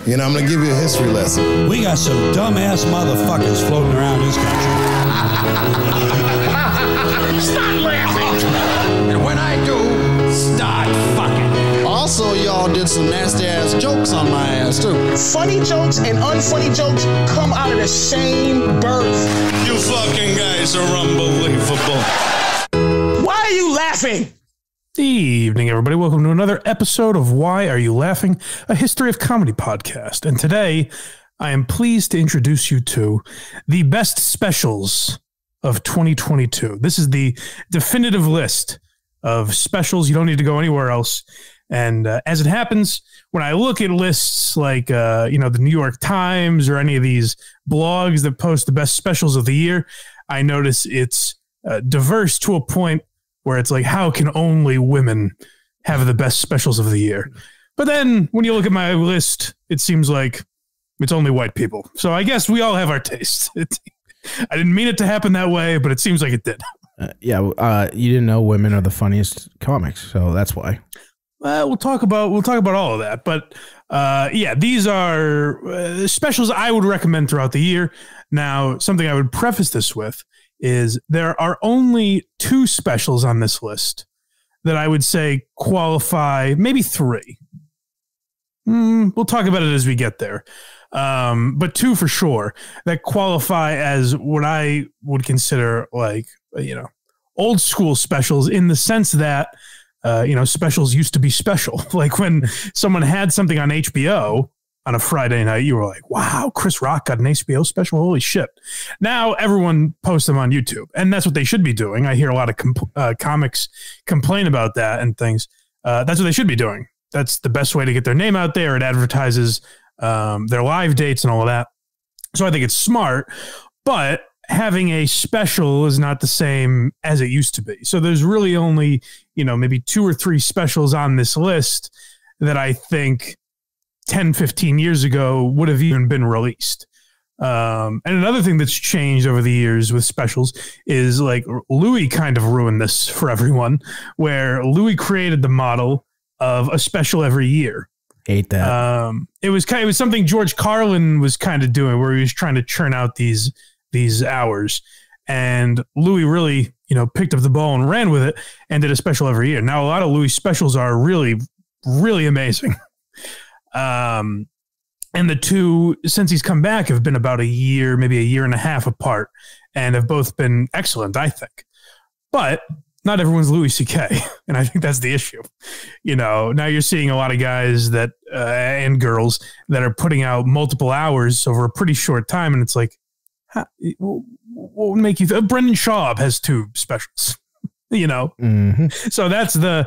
You know, I'm going to give you a history lesson. We got some dumbass motherfuckers floating around this country. Stop laughing! And when I do, start fucking. Also, y'all did some nasty ass jokes on my ass too. Funny jokes and unfunny jokes come out of the same birth. You fucking guys are unbelievable. Why are you laughing? Evening, everybody. Welcome to another episode of Why Are You Laughing? A History of Comedy podcast. And today, I am pleased to introduce you to the best specials of 2022. This is the definitive list of specials. You don't need to go anywhere else. And as it happens, when I look at lists like, the New York Times or any of these blogs that post the best specials of the year, I notice it's diverse to a point where it's like, how can only women have the best specials of the year? But then when you look at my list, it seems like it's only white people. So I guess we all have our tastes. I didn't mean it to happen that way, but it seems like it did. You didn't know women are the funniest comics, so that's why. We'll talk about all of that, but these are specials I would recommend throughout the year. Now, something I would preface this with is there are only 2 specials on this list that I would say qualify, maybe 3. We'll talk about it as we get there. But 2 for sure that qualify as what I would consider like, old school specials in the sense that, specials used to be special. Like when someone had something on HBO on a Friday night, you were like, wow, Chris Rock got an HBO special. Holy shit. Now everyone posts them on YouTube, and that's what they should be doing. I hear a lot of comics complain about that and things. That's what they should be doing. That's the best way to get their name out there. It advertises their live dates and all of that. So I think it's smart, but having a special is not the same as it used to be. So there's really only, maybe 2 or 3 specials on this list that I think 10, 15 years ago would have even been released. And another thing that's changed over the years with specials is like Louis kind of ruined this for everyone, where Louis created the model of a special every year. Hate that. It was something George Carlin was kind of doing, where he was trying to churn out these hours, and Louis really, picked up the ball and ran with it and did a special every year. Now, a lot of Louis specials are really, really amazing. And the 2, since he's come back, have been about a year, maybe a year and a half apart, and have both been excellent, I think. But not everyone's Louis C.K., and I think that's the issue. Now you're seeing a lot of guys that and girls that are putting out multiple hours over a pretty short time, and it's like, what would make you? Brendan Schaub has 2 specials. Mm-hmm. So that's the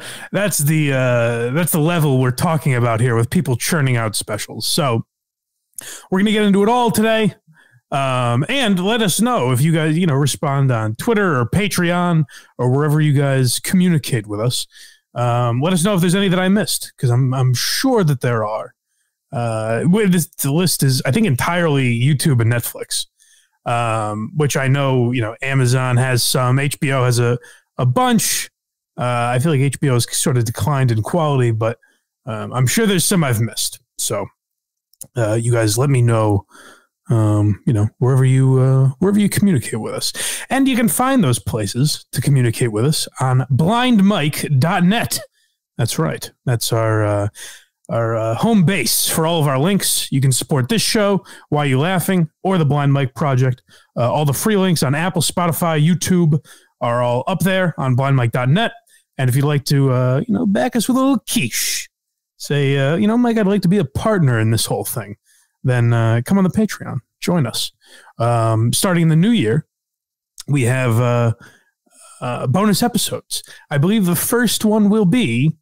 level we're talking about here with people churning out specials. So we're going to get into it all today. And let us know if you guys, respond on Twitter or Patreon or wherever you guys communicate with us. Let us know if there's any that I missed, because I'm sure that there are. The list is, I think, entirely YouTube and Netflix, which I know, Amazon has some, HBO has a bunch. I feel like HBO has sort of declined in quality, but I'm sure there's some I've missed. So you guys let me know, wherever you communicate with us. And you can find those places to communicate with us on blindmike.net. That's right. That's our home base for all of our links. You can support this show, Why You Laughing, or the Blind Mike Project. All the free links on Apple, Spotify, YouTube are all up there on blindmike.net. And if you'd like to, back us with a little quiche, say, Mike, I'd like to be a partner in this whole thing, then come on the Patreon, join us. Starting in the new year, we have bonus episodes. I believe the first one will be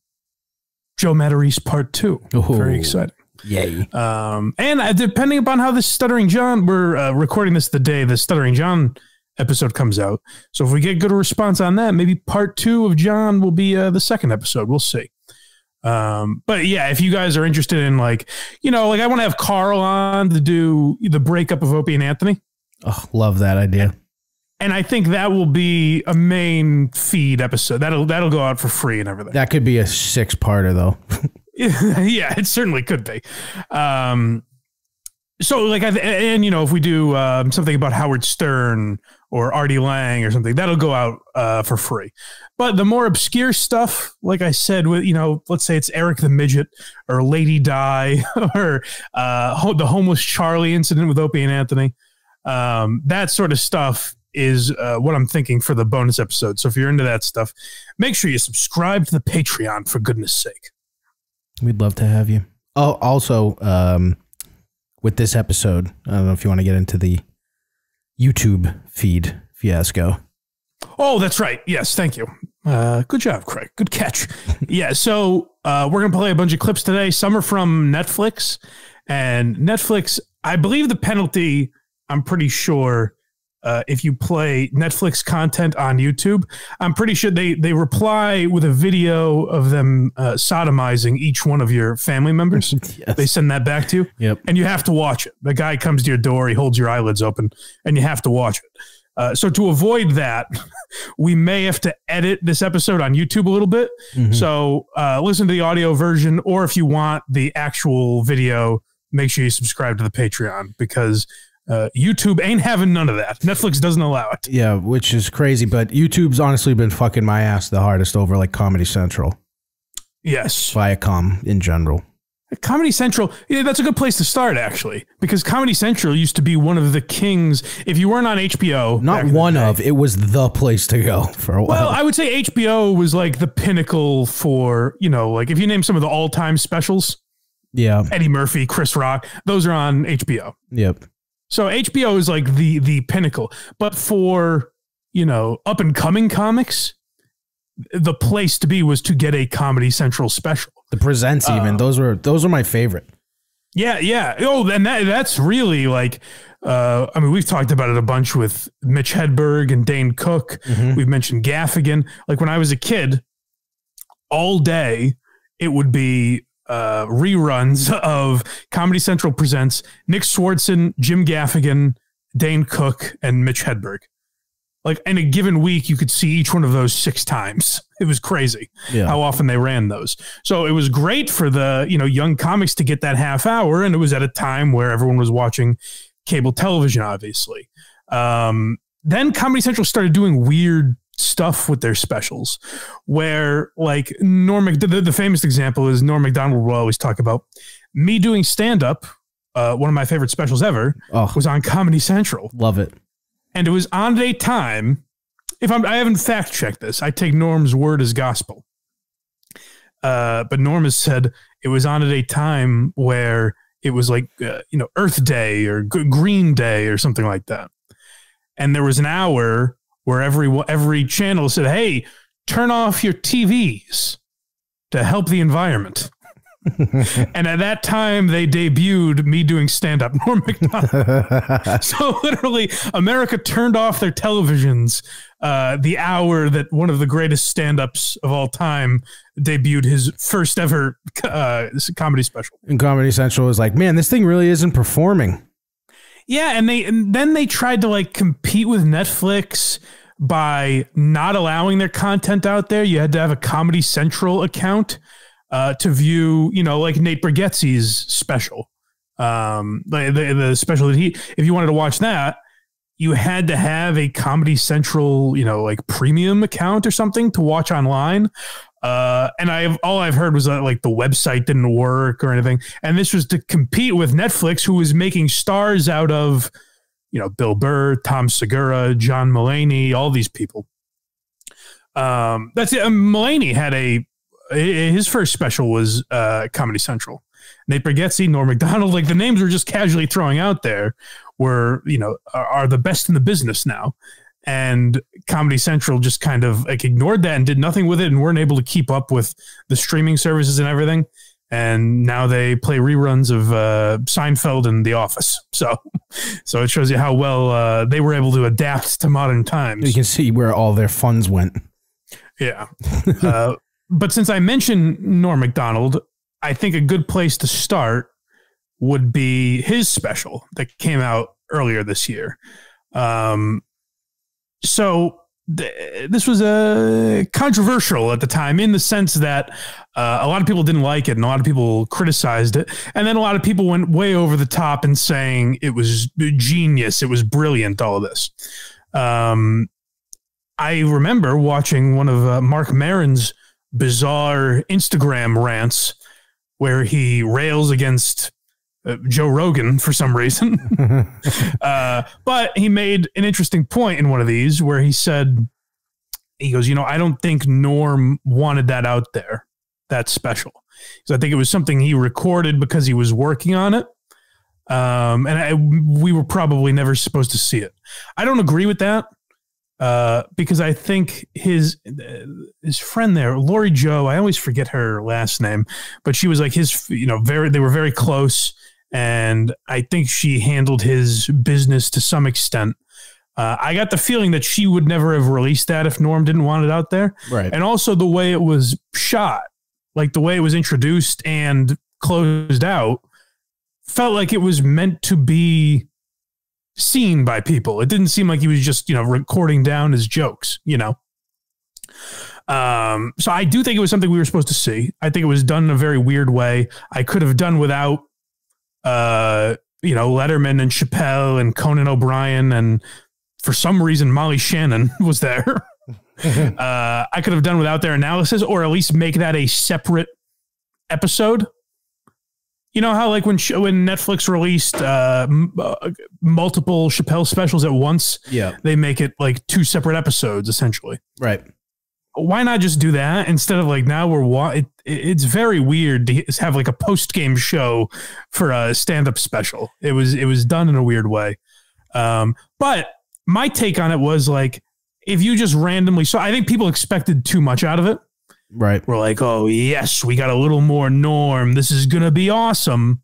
Joe Matarese Part 2. Ooh, very exciting. Yay. And depending upon how this Stuttering John, we're recording this the day the Stuttering John episode comes out. So if we get good response on that, maybe Part 2 of John will be the second episode. We'll see. But yeah, if you guys are interested in I want to have Carl on to do the breakup of Opie and Anthony. Oh, love that idea. And I think that will be a main feed episode. That'll go out for free and everything. That could be a 6-parter though. Yeah, it certainly could be. So like, and you know, if we do something about Howard Stern or Artie Lang or something, that'll go out for free. But the more obscure stuff, like I said, with, you know, let's say it's Eric the Midget or Lady Di or the homeless Charlie incident with Opie and Anthony, that sort of stuff is what I'm thinking for the bonus episode. So if you're into that stuff, make sure you subscribe to the Patreon, for goodness sake. We'd love to have you. Oh, also, with this episode, I don't know if you want to get into the YouTube feed fiasco. Oh, that's right. Yes, thank you. Good job, Craig. Good catch. Yeah, so we're going to play a bunch of clips today. Some are from Netflix. And Netflix, I believe the penalty, I'm pretty sure, if you play Netflix content on YouTube, I'm pretty sure they reply with a video of them sodomizing each one of your family members. Yes. They send that back to you. Yep. And you have to watch it. The guy comes to your door, he holds your eyelids open, and you have to watch it. So to avoid that, we may have to edit this episode on YouTube a little bit. Mm-hmm. So listen to the audio version, or if you want the actual video, make sure you subscribe to the Patreon, because YouTube ain't having none of that. Netflix doesn't allow it. Yeah, which is crazy, but YouTube's honestly been fucking my ass the hardest over like Comedy Central. Yes. Viacom in general. Comedy Central, yeah, that's a good place to start, actually, because Comedy Central used to be one of the kings. If you weren't on HBO, not one of, it was the place to go for a while. Well, I would say HBO was like the pinnacle for, you know, like if you name some of the all-time specials, yeah, Eddie Murphy, Chris Rock, those are on HBO. Yep. So HBO is like the pinnacle, but for, you know, up and coming comics, the place to be was to get a Comedy Central special. The presents, even those were my favorite. Yeah, yeah. Oh, and that's really like, I mean, we've talked about it a bunch with Mitch Hedberg and Dane Cook. Mm-hmm. We've mentioned Gaffigan. Like when I was a kid, all day it would be reruns of Comedy Central presents Nick Swartzen, Jim Gaffigan, Dane Cook, and Mitch Hedberg. Like in a given week, you could see each one of those 6 times. It was crazy how often they ran those. So it was great for the, you know, young comics to get that half hour. And it was at a time where everyone was watching cable television, obviously. Then Comedy Central started doing weird stuff with their specials where like the famous example is Norm Macdonald will always talk about me doing stand-up. One of my favorite specials ever was on Comedy Central. Love it. And it was on at a time, I haven't fact checked this, I take Norm's word as gospel. But Norm has said it was on at a time where it was like, you know, Earth Day or Green Day or something like that. And there was an hour where every channel said, hey, turn off your TVs to help the environment. And at that time, they debuted me doing stand-up, Norm Macdonald. So literally, America turned off their televisions the hour that one of the greatest stand-ups of all time debuted his first ever comedy special. And Comedy Central was like, man, this thing really isn't performing. Yeah, and then they tried to like compete with Netflix by not allowing their content out there. You had to have a Comedy Central account to view, you know, like Nate Bargatze's special. The special that if you wanted to watch that, you had to have a Comedy Central, you know, like premium account or something to watch online. And all I've heard was that like the website didn't work or anything. And this was to compete with Netflix, who was making stars out of, you know, Bill Burr, Tom Segura, John Mulaney, all these people. That's it. Mulaney had his first special was Comedy Central. Nate Bargatze, Norm Macdonald, like the names we're just casually throwing out there were, you know, are the best in the business now. And Comedy Central just kind of like ignored that and did nothing with it and weren't able to keep up with the streaming services and everything. And now they play reruns of Seinfeld and The Office. So it shows you how well they were able to adapt to modern times. You can see where all their funds went. Yeah. But since I mentioned Norm Macdonald, I think a good place to start would be his special that came out earlier this year. So this was controversial at the time in the sense that a lot of people didn't like it and a lot of people criticized it. And then a lot of people went way over the top and saying it was genius. It was brilliant, all of this. I remember watching one of Mark Maron's bizarre Instagram rants where he rails against Joe Rogan for some reason. But he made an interesting point in one of these where he said, he goes, I don't think Norm wanted that out there. That's special. So I think it was something he recorded because he was working on it. We were probably never supposed to see it. I don't agree with that. Because I think his friend there, Lori Joe, I always forget her last name, but she was like his, they were very close. And I think she handled his business to some extent. I got the feeling that she would never have released that if Norm didn't want it out there. Right. And also the way it was shot, like the way it was introduced and closed out, felt like it was meant to be seen by people. It didn't seem like he was just, recording down his jokes, So I do think it was something we were supposed to see. I think it was done in a very weird way. I could have done without, Letterman and Chappelle and Conan O'Brien. And for some reason, Molly Shannon was there. I could have done without their analysis or at least make that a separate episode. You know how like when Netflix released multiple Chappelle specials at once, they make it like 2 separate episodes essentially. Right. Why not just do that instead of like now it's very weird to have like a post-game show for a stand-up special. It was done in a weird way. But my take on it was like, if you just randomly I think people expected too much out of it. Right. We're like, oh, yes, we got a little more Norm. This is going to be awesome.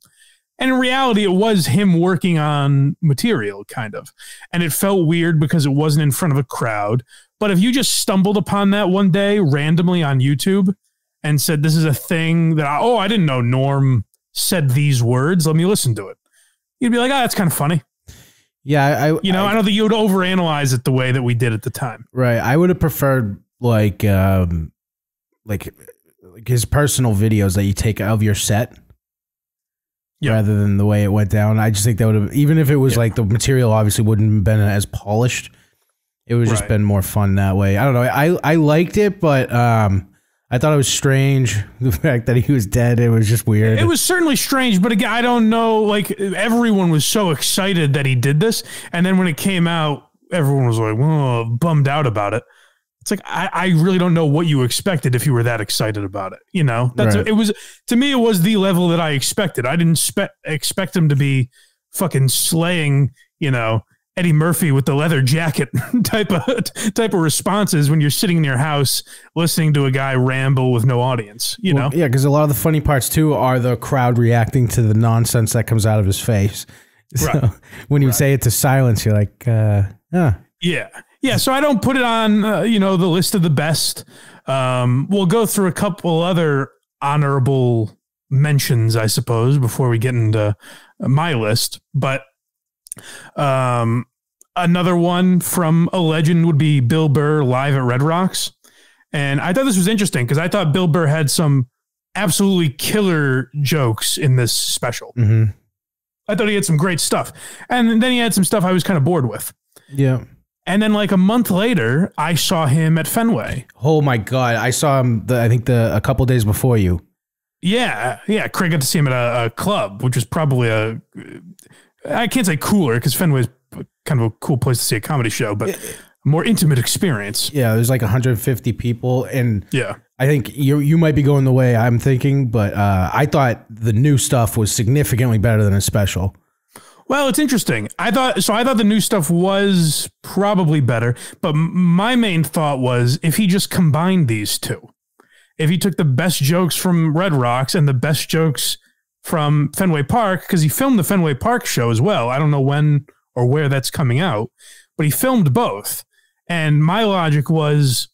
And in reality, it was him working on material, kind of. And it felt weird because it wasn't in front of a crowd. But if you just stumbled upon that one day randomly on YouTube and said, this is a thing that, I didn't know Norm said these words. Let me listen to it. You'd be like, oh, that's kind of funny. Yeah. I don't think you would overanalyze it the way that we did at the time. Right. I would have preferred like his personal videos that you take of your set rather than the way it went down. I just think that would have, even if it was like the material obviously wouldn't have been as polished, it would just been more fun that way. I don't know. I liked it, but I thought it was strange. The fact that he was dead, it was just weird. It was certainly strange, but again, I don't know, like everyone was so excited that he did this. And then when it came out, everyone was like, whoa, bummed out about it. It's like, I really don't know what you expected if you were that excited about it. It was, to me, it was the level that I expected. I didn't expect him to be fucking slaying, Eddie Murphy with the leather jacket type of responses when you're sitting in your house listening to a guy ramble with no audience, Yeah, because a lot of the funny parts too are the crowd reacting to the nonsense that comes out of his face. So when you say it to silence, you're like, Yeah. Yeah, so I don't put it on, the list of the best. We'll go through a couple other honorable mentions, I suppose, before we get into my list. But another one from a legend would be Bill Burr live at Red Rocks. And I thought this was interesting because I thought Bill Burr had some absolutely killer jokes in this special. Mm-hmm. I thought he had some great stuff. And then he had some stuff I was kind of bored with. Yeah. And then like a month later, I saw him at Fenway. Oh my God. I saw him, a couple days before you. Yeah. Yeah. Craig got to see him at a club, which was probably I can't say cooler because Fenway's kind of a cool place to see a comedy show, but a more intimate experience. Yeah. There's like 150 people. And yeah, I think you might be going the way I'm thinking, but I thought the new stuff was significantly better than a special. Well, it's interesting. I thought the new stuff was probably better, but my main thought was if he just combined these two, if he took the best jokes from Red Rocks and the best jokes from Fenway Park, because he filmed the Fenway Park show as well. I don't know when or where that's coming out, but he filmed both. And my logic was,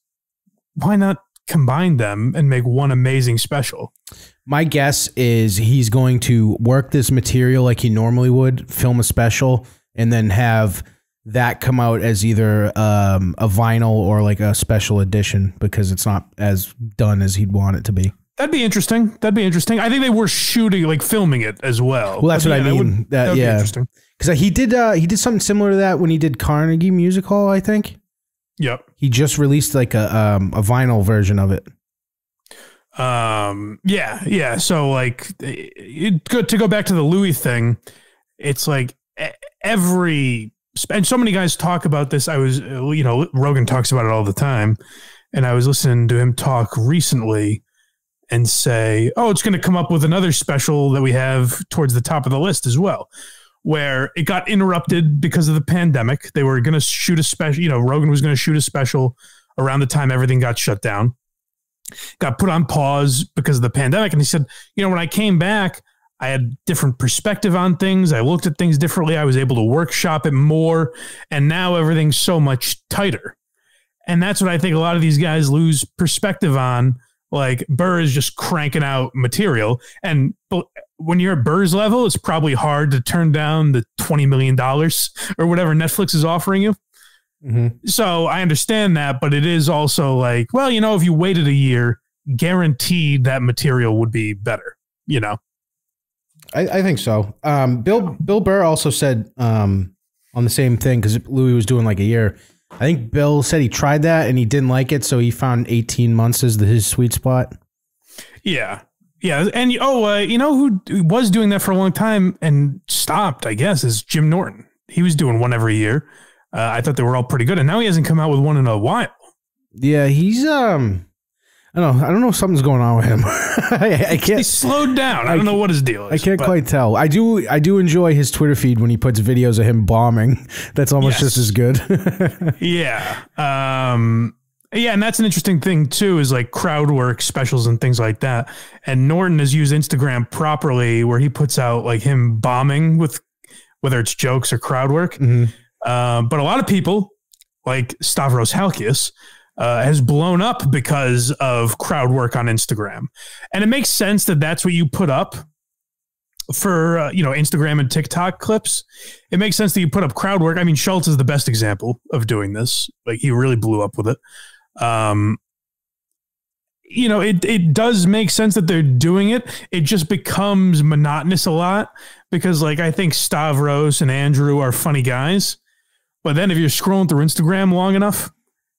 why not combine them and make one amazing special? My guess is he's going to work this material like he normally would, film a special, and then have that come out as either a vinyl or like a special edition because it's not as done as he'd want it to be. That'd be interesting. I think they were shooting, like filming it as well. Well, that's what I mean. That would be interesting. Because he did something similar to that when he did Carnegie Music Hall, I think. Yep. He just released like a vinyl version of it. Yeah. So like, good to go back to the Louis thing. It's like and so many guys talk about this. Rogan talks about it all the time, and I was listening to him talk recently and say, oh, it's going to come up with another special that we have towards the top of the list as well, where it got interrupted because of the pandemic. They were going to shoot a special, Rogan was going to shoot a special around the time everything got shut down, got put on pause because of the pandemic. And he said, when I came back, I had different perspective on things. I looked at things differently. I was able to workshop it more. And now everything's so much tighter. And that's what I think a lot of these guys lose perspective on. Like Burr is just cranking out material. And when you're at Burr's level, it's probably hard to turn down the $20 million or whatever Netflix is offering you. Mm-hmm. So I understand that, but it is also like, well, if you waited a year, guaranteed that material would be better, I think so. Bill Burr also said on the same thing, because Louis was doing like a year. I think Bill said he tried that and he didn't like it, so he found 18 months as his sweet spot. Yeah. And who was doing that for a long time and stopped, I guess, is Jim Norton. He was doing one every year. I thought they were all pretty good, and now he hasn't come out with one in a while. Yeah, he's I don't know if something's going on with him. I can't. He slowed down. I don't know what his deal is. I can't quite tell. I do enjoy his Twitter feed when he puts videos of him bombing. That's almost just as good. Yeah. And that's an interesting thing too, is like crowd work specials and things like that. And Norton has used Instagram properly, where he puts out like him bombing with whether it's jokes or crowd work. Mm-hmm. But a lot of people, like Stavros Halkias, has blown up because of crowd work on Instagram. And it makes sense that that's what you put up for, Instagram and TikTok clips. It makes sense that you put up crowd work. I mean, Schultz is the best example of doing this. Like, he really blew up with it. It does make sense that they're doing it. It just becomes monotonous a lot because, like, I think Stavros and Andrew are funny guys. But then if you're scrolling through Instagram long enough,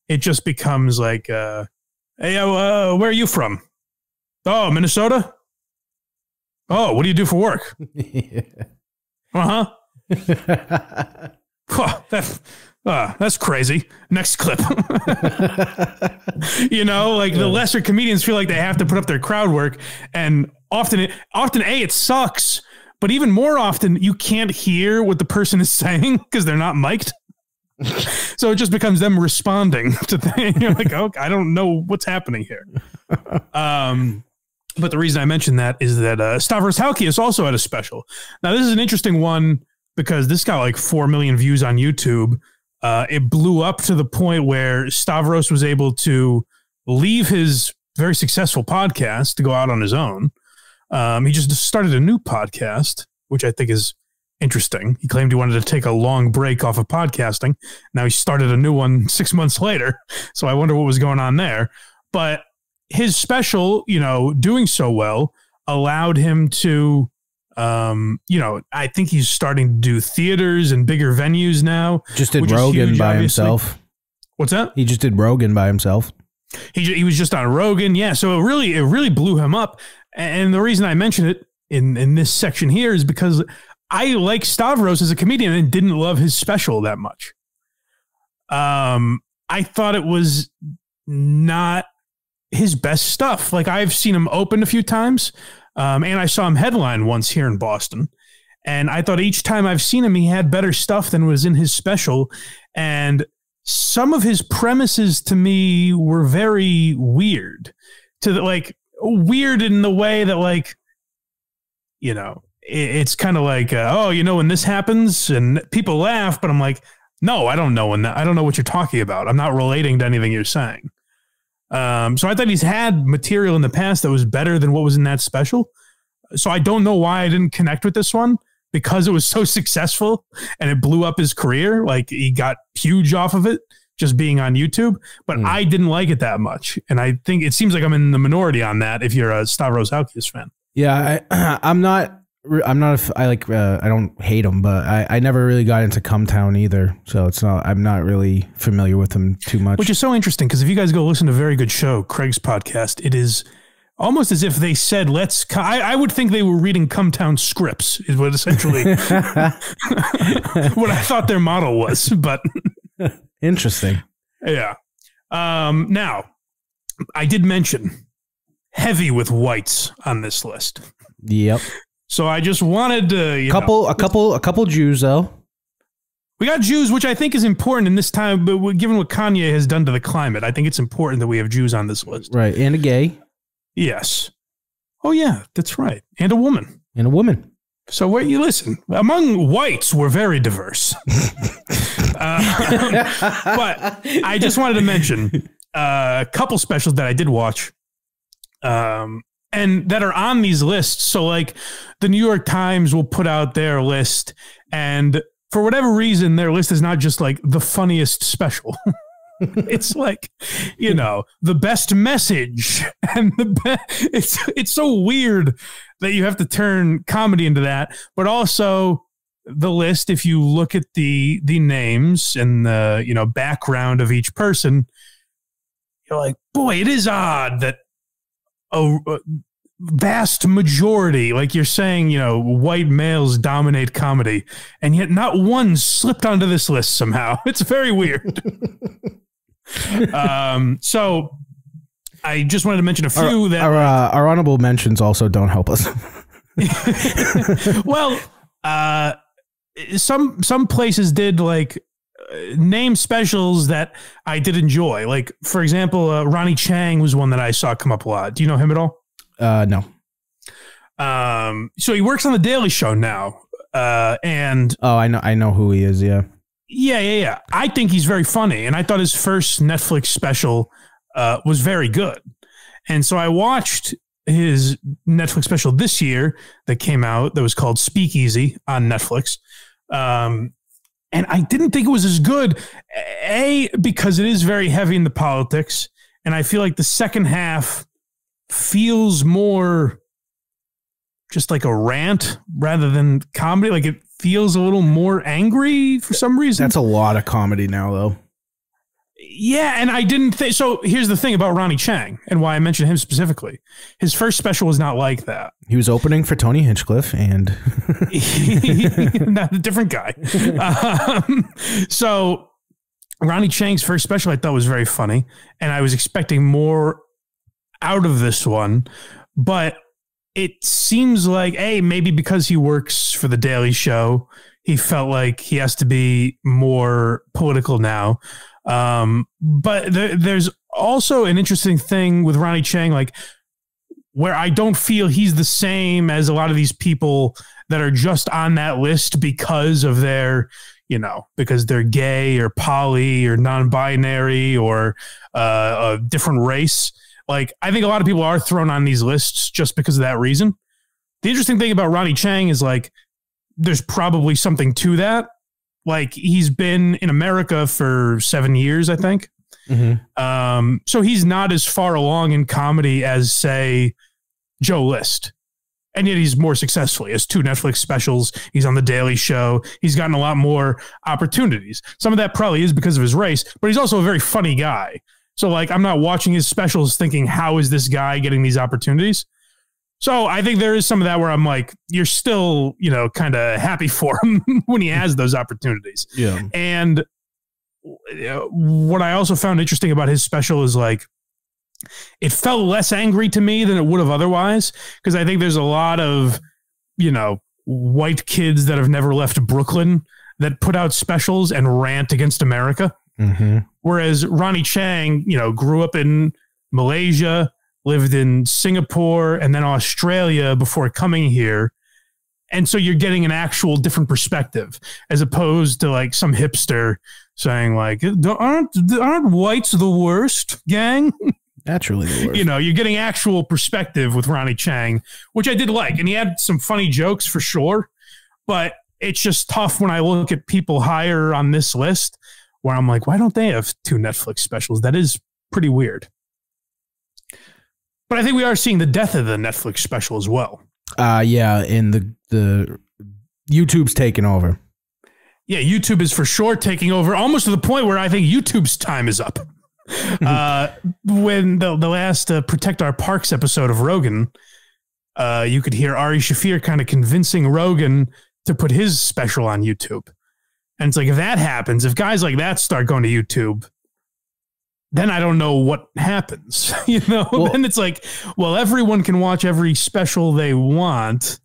it just becomes like, hey, where are you from? Oh, Minnesota? Oh, what do you do for work? Yeah. That's crazy. Next clip. The lesser comedians feel like they have to put up their crowd work, and often it sucks, but even more often you can't hear what the person is saying because they're not mic'd. So it just becomes them responding to things. You're like, okay, I don't know what's happening here. But the reason I mentioned that is that Stavros Halkias also had a special. Now, this is an interesting one because this got like 4 million views on YouTube. It blew up to the point where Stavros was able to leave his very successful podcast to go out on his own. He just started a new podcast, which I think is interesting. He claimed he wanted to take a long break off of podcasting. Now he started a new one 6 months later. So I wonder what was going on there. But his special, doing so well allowed him to, I think he's starting to do theaters and bigger venues now. Just did Rogan huge, by obviously. Himself. What's that? He just did Rogan by himself. He was just on Rogan. Yeah. So it really blew him up. And the reason I mention it in this section here is because I like Stavros as a comedian and didn't love his special that much. I thought it was not his best stuff. Like, I've seen him open a few times, and I saw him headline once here in Boston. And I thought each time I've seen him, he had better stuff than was in his special. And some of his premises to me were very weird. Weird in the way that, like, it's kind of like, when this happens and people laugh, but I'm like, no, I don't know. I don't know what you're talking about. I'm not relating to anything you're saying. So I thought he's had material in the past that was better than what was in that special. So I don't know why I didn't connect with this one. because it was so successful and it blew up his career. Like he got huge off of it just being on YouTube, but I didn't like it that much. And I think it seems like I'm in the minority on that if you're a Stavros Halkias fan. Yeah, I don't hate him, but I never really got into Cumtown either. So I'm not really familiar with him too much. Which is so interesting because if you guys go listen to Very Good Show, Craig's podcast, it is almost as if they said, I would think they were reading Cumtown scripts is what essentially what I thought their model was, but interesting. Yeah. Now I did mention heavy with whites on this list. Yep. So I just wanted to, a couple Jews though. We got Jews, which I think is important in this time, but given what Kanye has done to the climate, I think it's important that we have Jews on this list. Right. And a gay. Yes. Oh yeah, that's right. And a woman. So where you listen, among whites, we're very diverse. But I just wanted to mention a couple specials that I did watch. And that are on these lists. So like the New York Times will put out their list, and for whatever reason, their list is not just like the funniest special. It's like, the best message, and it's so weird that you have to turn comedy into that. But also the list, if you look at the names and the background of each person, you're like, boy, it is odd that a vast majority, like you're saying, white males dominate comedy, and yet not one slipped onto this list somehow. It's very weird. So I just wanted to mention a few our honorable mentions also don't help us. Well, some places did like name specials that I did enjoy. Like, for example, Ronnie Chang was one that I saw come up a lot. Do you know him at all? No. So he works on The Daily Show now. And I know who he is. Yeah. Yeah. I think he's very funny. And I thought his first Netflix special was very good. And so I watched his Netflix special this year that came out that was called Speakeasy on Netflix. And I didn't think it was as good, because it is very heavy in the politics. And I feel like the second half feels more just like a rant rather than comedy. Like it feels a little more angry for some reason. That's a lot of comedy now, though. Yeah, and I didn't think so. Here's the thing about Ronnie Chang and why I mentioned him specifically. His first special was not like that. He was opening for Tony Hinchcliffe, and not a different guy. So Ronnie Chang's first special I thought was very funny, and I was expecting more out of this one, but it seems like maybe because he works for The Daily Show, he felt like he has to be more political now. But there's also an interesting thing with Ronnie Chang, like where I don't feel he's the same as a lot of these people that are just on that list because of their, because they're gay or poly or non-binary or a different race. Like, I think a lot of people are thrown on these lists just because of that reason. The interesting thing about Ronnie Chang is like, there's probably something to that. Like he's been in America for 7 years, I think. Mm-hmm. So he's not as far along in comedy as, say, Joe List. And yet he's more successful. He has 2 Netflix specials. He's on The Daily Show. He's gotten a lot more opportunities. Some of that probably is because of his race, but he's also a very funny guy. So like, I'm not watching his specials thinking, how is this guy getting these opportunities? So I think there is some of that where I'm like, you're still, kind of happy for him when he has those opportunities. Yeah. And what I also found interesting about his special is like, it felt less angry to me than it would have otherwise. Because I think there's a lot of, white kids that have never left Brooklyn that put out specials and rant against America. Mm-hmm. Whereas Ronnie Chang, grew up in Malaysia, lived in Singapore and then Australia before coming here. And so you're getting an actual different perspective as opposed to like some hipster saying like, aren't whites the worst, gang? Naturally the worst. You're getting actual perspective with Ronnie Chang, which I did like. And he had some funny jokes for sure. But it's just tough when I look at people higher on this list where I'm like, why don't they have 2 Netflix specials? That is pretty weird. But I think we are seeing the death of the Netflix special as well. Yeah, and the YouTube's taking over. Yeah, YouTube is for sure taking over, almost to the point where I think YouTube's time is up. When the last Protect Our Parks episode of Rogan, you could hear Ari Shaffir kind of convincing Rogan to put his special on YouTube. And it's like, if that happens, if guys like that start going to YouTube, then I don't know what happens. Then it's like, well, everyone can watch every special they want.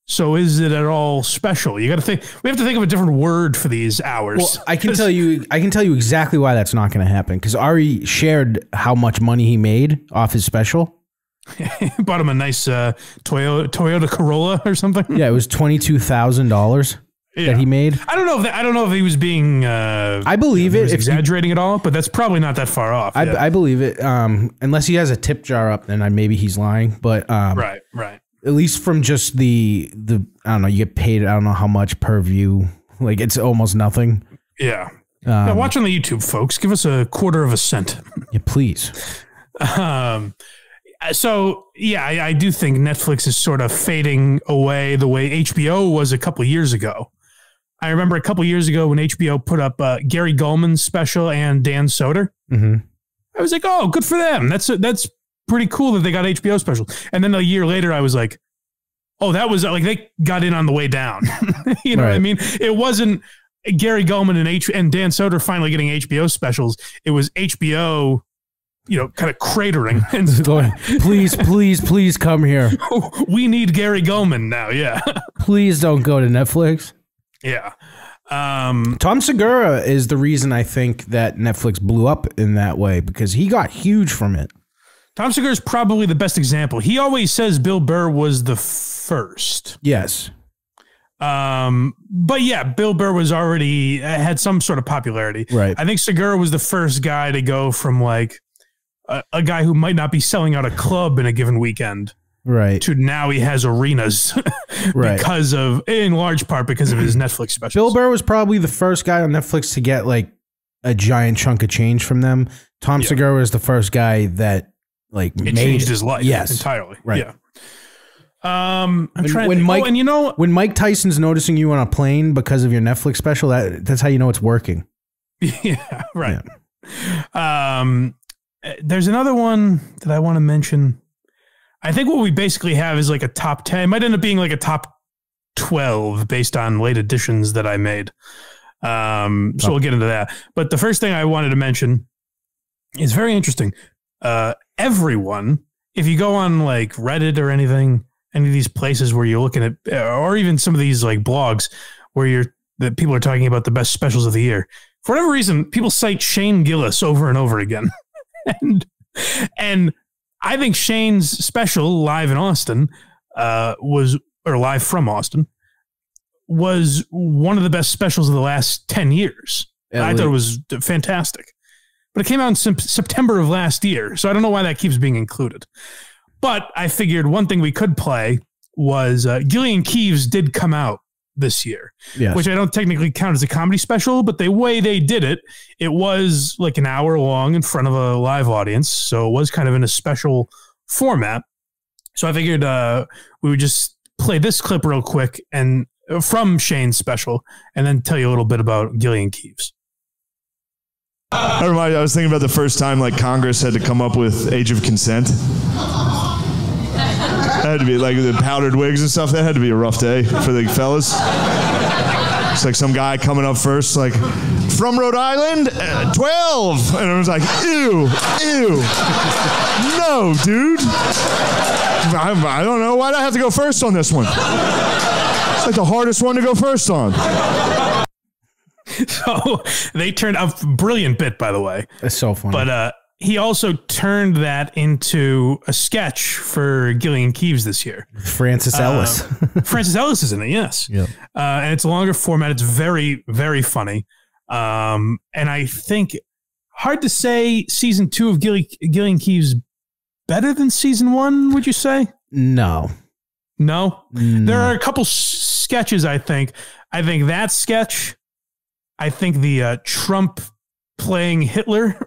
So is it at all special? You got to think. We have to think of a different word for these hours. Well, I can tell you exactly why that's not going to happen. Because Ari shared how much money he made off his special. Bought him a nice Toyota Corolla or something. Yeah, it was $22,000 that he made. I don't know if he was being. I believe it. Exaggerating at all, but that's probably not that far off. I believe it. Unless he has a tip jar up, then maybe he's lying. But right. At least from just the I don't know, you get paid, I don't know how much per view. Like, it's almost nothing. Yeah. Now watch on the YouTube, folks. Give us a quarter of a cent. Yeah, please. So, yeah, I do think Netflix is sort of fading away the way HBO was a couple of years ago. I remember a couple of years ago when HBO put up Gary Goldman's special and Dan Soder. Mm-hmm. I was like, oh, good for them. That's pretty cool that they got HBO specials. And then a year later, I was like, oh, that was like they got in on the way down. You know what I mean? It wasn't Gary Goldman and Dan Soder finally getting HBO specials. It was HBO, kind of cratering and going, please come here. We need Gary Goldman now. Yeah. Please don't go to Netflix. Yeah. Tom Segura is the reason I think that Netflix blew up in that way, because he got huge from it. Tom Segura is probably the best example. He always says Bill Burr was the first. Yes. But yeah, Bill Burr was already had some sort of popularity. Right. I think Segura was the first guy to go from like a guy who might not be selling out a club in a given weekend. Right. To now he has arenas because of, in large part, because of his Netflix specials. Bill Burr was probably the first guy on Netflix to get like a giant chunk of change from them. Tom Segura was the first guy that changed his life entirely. Right. Yeah. I'm trying to when Mike Tyson's noticing you on a plane because of your Netflix special, that's how you know it's working. Yeah. Right. Yeah. There's another one that I want to mention. I think what we basically have is like a top 10. It might end up being like a top 12 based on late additions that I made. So we'll get into that. But the first thing I wanted to mention is very interesting. Everyone, if you go on like Reddit or anything, any of these places where you're looking at, or even some of these like blogs where that people are talking about the best specials of the year, for whatever reason, people cite Shane Gillis over and over again. and I think Shane's special live in Austin live from Austin was one of the best specials of the last 10 years. I thought it was fantastic. But it came out in September of last year, so I don't know why that keeps being included. But I figured one thing we could play was Gillian Keeves did come out this year, which I don't technically count as a comedy special, but the way they did it, it was like an hour long in front of a live audience, so it was kind of in a special format. So I figured we would just play this clip real quick and from Shane's special, and then tell you a little bit about Gillian Keeves. I was thinking about the first time like Congress had to come up with age of consent. That had to be like the powdered wigs and stuff. That had to be a rough day for the fellas. It's like some guy coming up first, like, from Rhode Island, 12. And I was like, ew. No, dude. I don't know. Why'd I have to go first on this one? It's like the hardest one to go first on. So they turned a brilliant bit, by the way. It's so funny. But he also turned that into a sketch for Gillian Keeves this year. Francis Ellis. Francis Ellis is in it, yes. Yep. And it's a longer format. It's very, very funny. And I think, hard to say, season 2 of Gillian Keeves better than season 1, would you say? No. No, there are a couple sketches. I think that sketch. I think the Trump playing Hitler.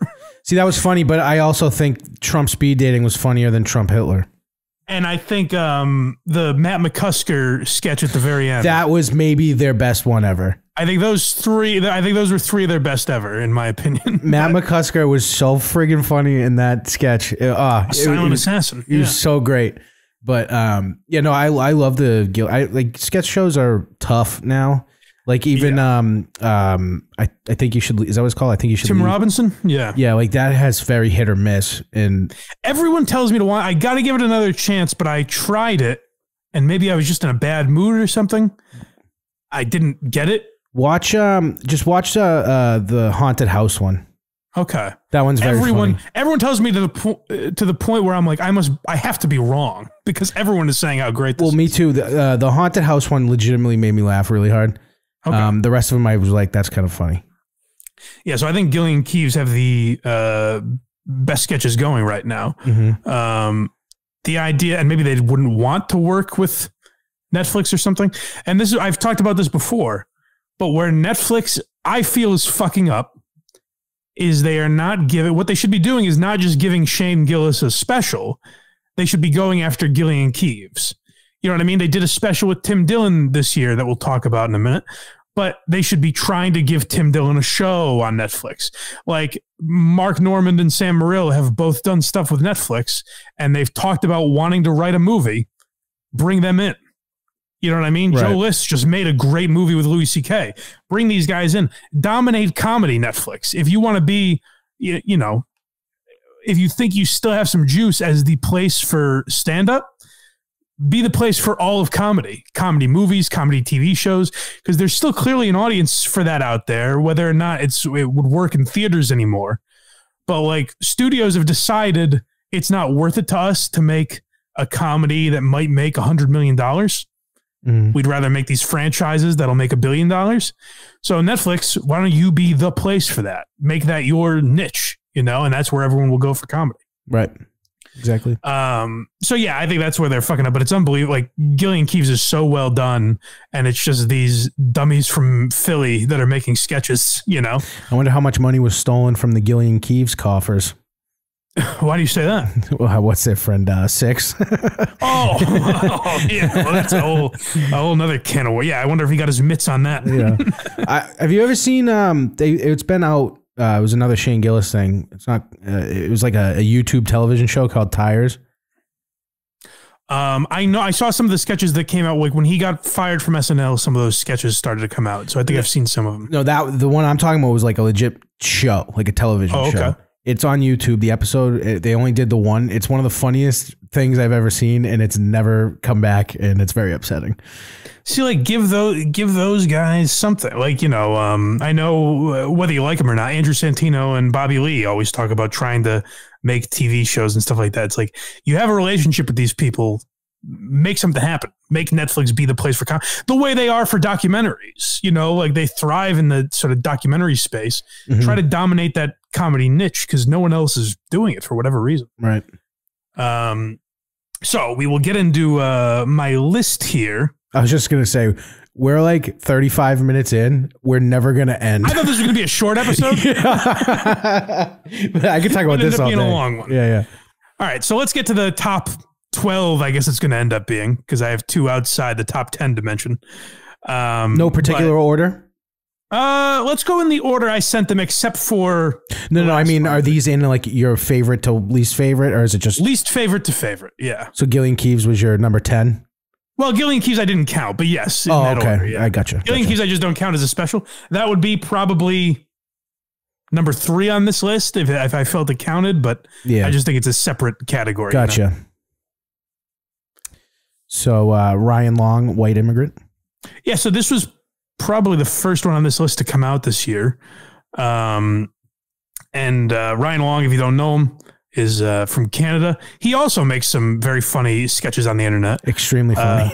See, that was funny, but I also think Trump speed dating was funnier than Trump Hitler. And I think the Matt McCusker sketch at the very end. That was maybe their best one ever. I think those were three of their best ever, in my opinion. Matt McCusker was so friggin' funny in that sketch. Silent Assassin. He was so great. But I love like sketch shows are tough now. Like even I think you should. Is that what it's called? I think you should. Tim Robinson. Yeah. Like that has very hit or miss, and everyone tells me to watch. I got to give it another chance, but I tried it, and maybe I was just in a bad mood or something. I didn't get it. Just watch the haunted house one. Okay, that one's very funny. Everyone tells me to the point where I'm like, I have to be wrong because everyone is saying how great this is. Me too. The haunted house one legitimately made me laugh really hard. Okay. The rest of them I was like, that's kind of funny. Yeah, so I think Gillian Keeves have the best sketches going right now. Mm-hmm. The idea, and maybe they wouldn't want to work with Netflix or something. And I've talked about this before, but where Netflix I feel is fucking up is they are not giving, what they should be doing is not just giving Shane Gillis a special. They should be going after Gillian Keeves. You know what I mean? They did a special with Tim Dillon this year that we'll talk about in a minute, but they should be trying to give Tim Dillon a show on Netflix. Like Mark Normand and Sam Morrill have both done stuff with Netflix, and they've talked about wanting to write a movie. Bring them in. You know what I mean? Right. Joe List just made a great movie with Louis C.K. Bring these guys in. Dominate comedy, Netflix. If you want to be, you know, if you think you still have some juice as the place for stand-up, be the place for all of comedy movies, comedy TV shows, because there's still clearly an audience for that out there, whether or not it would work in theaters anymore. But like studios have decided it's not worth it to us to make a comedy that might make $100 million. We'd rather make these franchises that'll make $1 billion. So Netflix, why don't you be the place for that? Make that your niche, you know, and that's where everyone will go for comedy. Right. Exactly. So yeah, I think that's where they're fucking up, but it's unbelievable. Like Gillian Keeves is so well done, and it's just these dummies from Philly that are making sketches, you know? I wonder how much money was stolen from the Gillian Keeves coffers. Why do you say that? Well, what's their friend, Six? oh, yeah. Well, that's a whole nother can of worms. Yeah, I wonder if he got his mitts on that. Yeah. Have you ever seen, it's been out, it was another Shane Gillis thing. It's not, it was like a YouTube television show called Tires. I know I saw some of the sketches that came out, like when he got fired from SNL, some of those sketches started to come out. So I think I've seen some of them. No, the one I'm talking about was like a legit show, like a television show. Okay. It's on YouTube. The episode, they only did the one. It's one of the funniest things I've ever seen, and it's never come back, and it's very upsetting. See, like give those guys something. Like, you know, I know whether you like them or not, Andrew Santino and Bobby Lee always talk about trying to make TV shows and stuff like that. It's like you have a relationship with these people, make something happen. Make Netflix be the place for the way they are for documentaries. You know, like they thrive in the sort of documentary space. Mm-hmm. Try to dominate that comedy niche because no one else is doing it for whatever reason. Right. So we will get into my list here. I was just going to say, we're like 35 minutes in. We're never going to end. I thought this was going to be a short episode. But I could talk about this all day. A long one. Yeah. All right. So let's get to the top 12. I guess it's going to end up being because I have two outside the top 10 dimension. No particular order. Let's go in the order I sent them, except for no. I mean, are these in like your favorite to least favorite, or is it just least favorite to favorite? Yeah. So Gillian Keeves was your number 10. Well, Gillian Keeves I didn't count, but yes. Oh, okay. Order, yeah. I gotcha. Gillian Keeves I just don't count as a special. That would be probably number 3 on this list if I felt it counted, but yeah. I just think it's a separate category. Gotcha. You know? So Ryan Long, White Immigrant. Yeah. So this was probably the first one on this list to come out this year. And Ryan Long, if you don't know him, is from Canada. He also makes some very funny sketches on the internet. Extremely funny.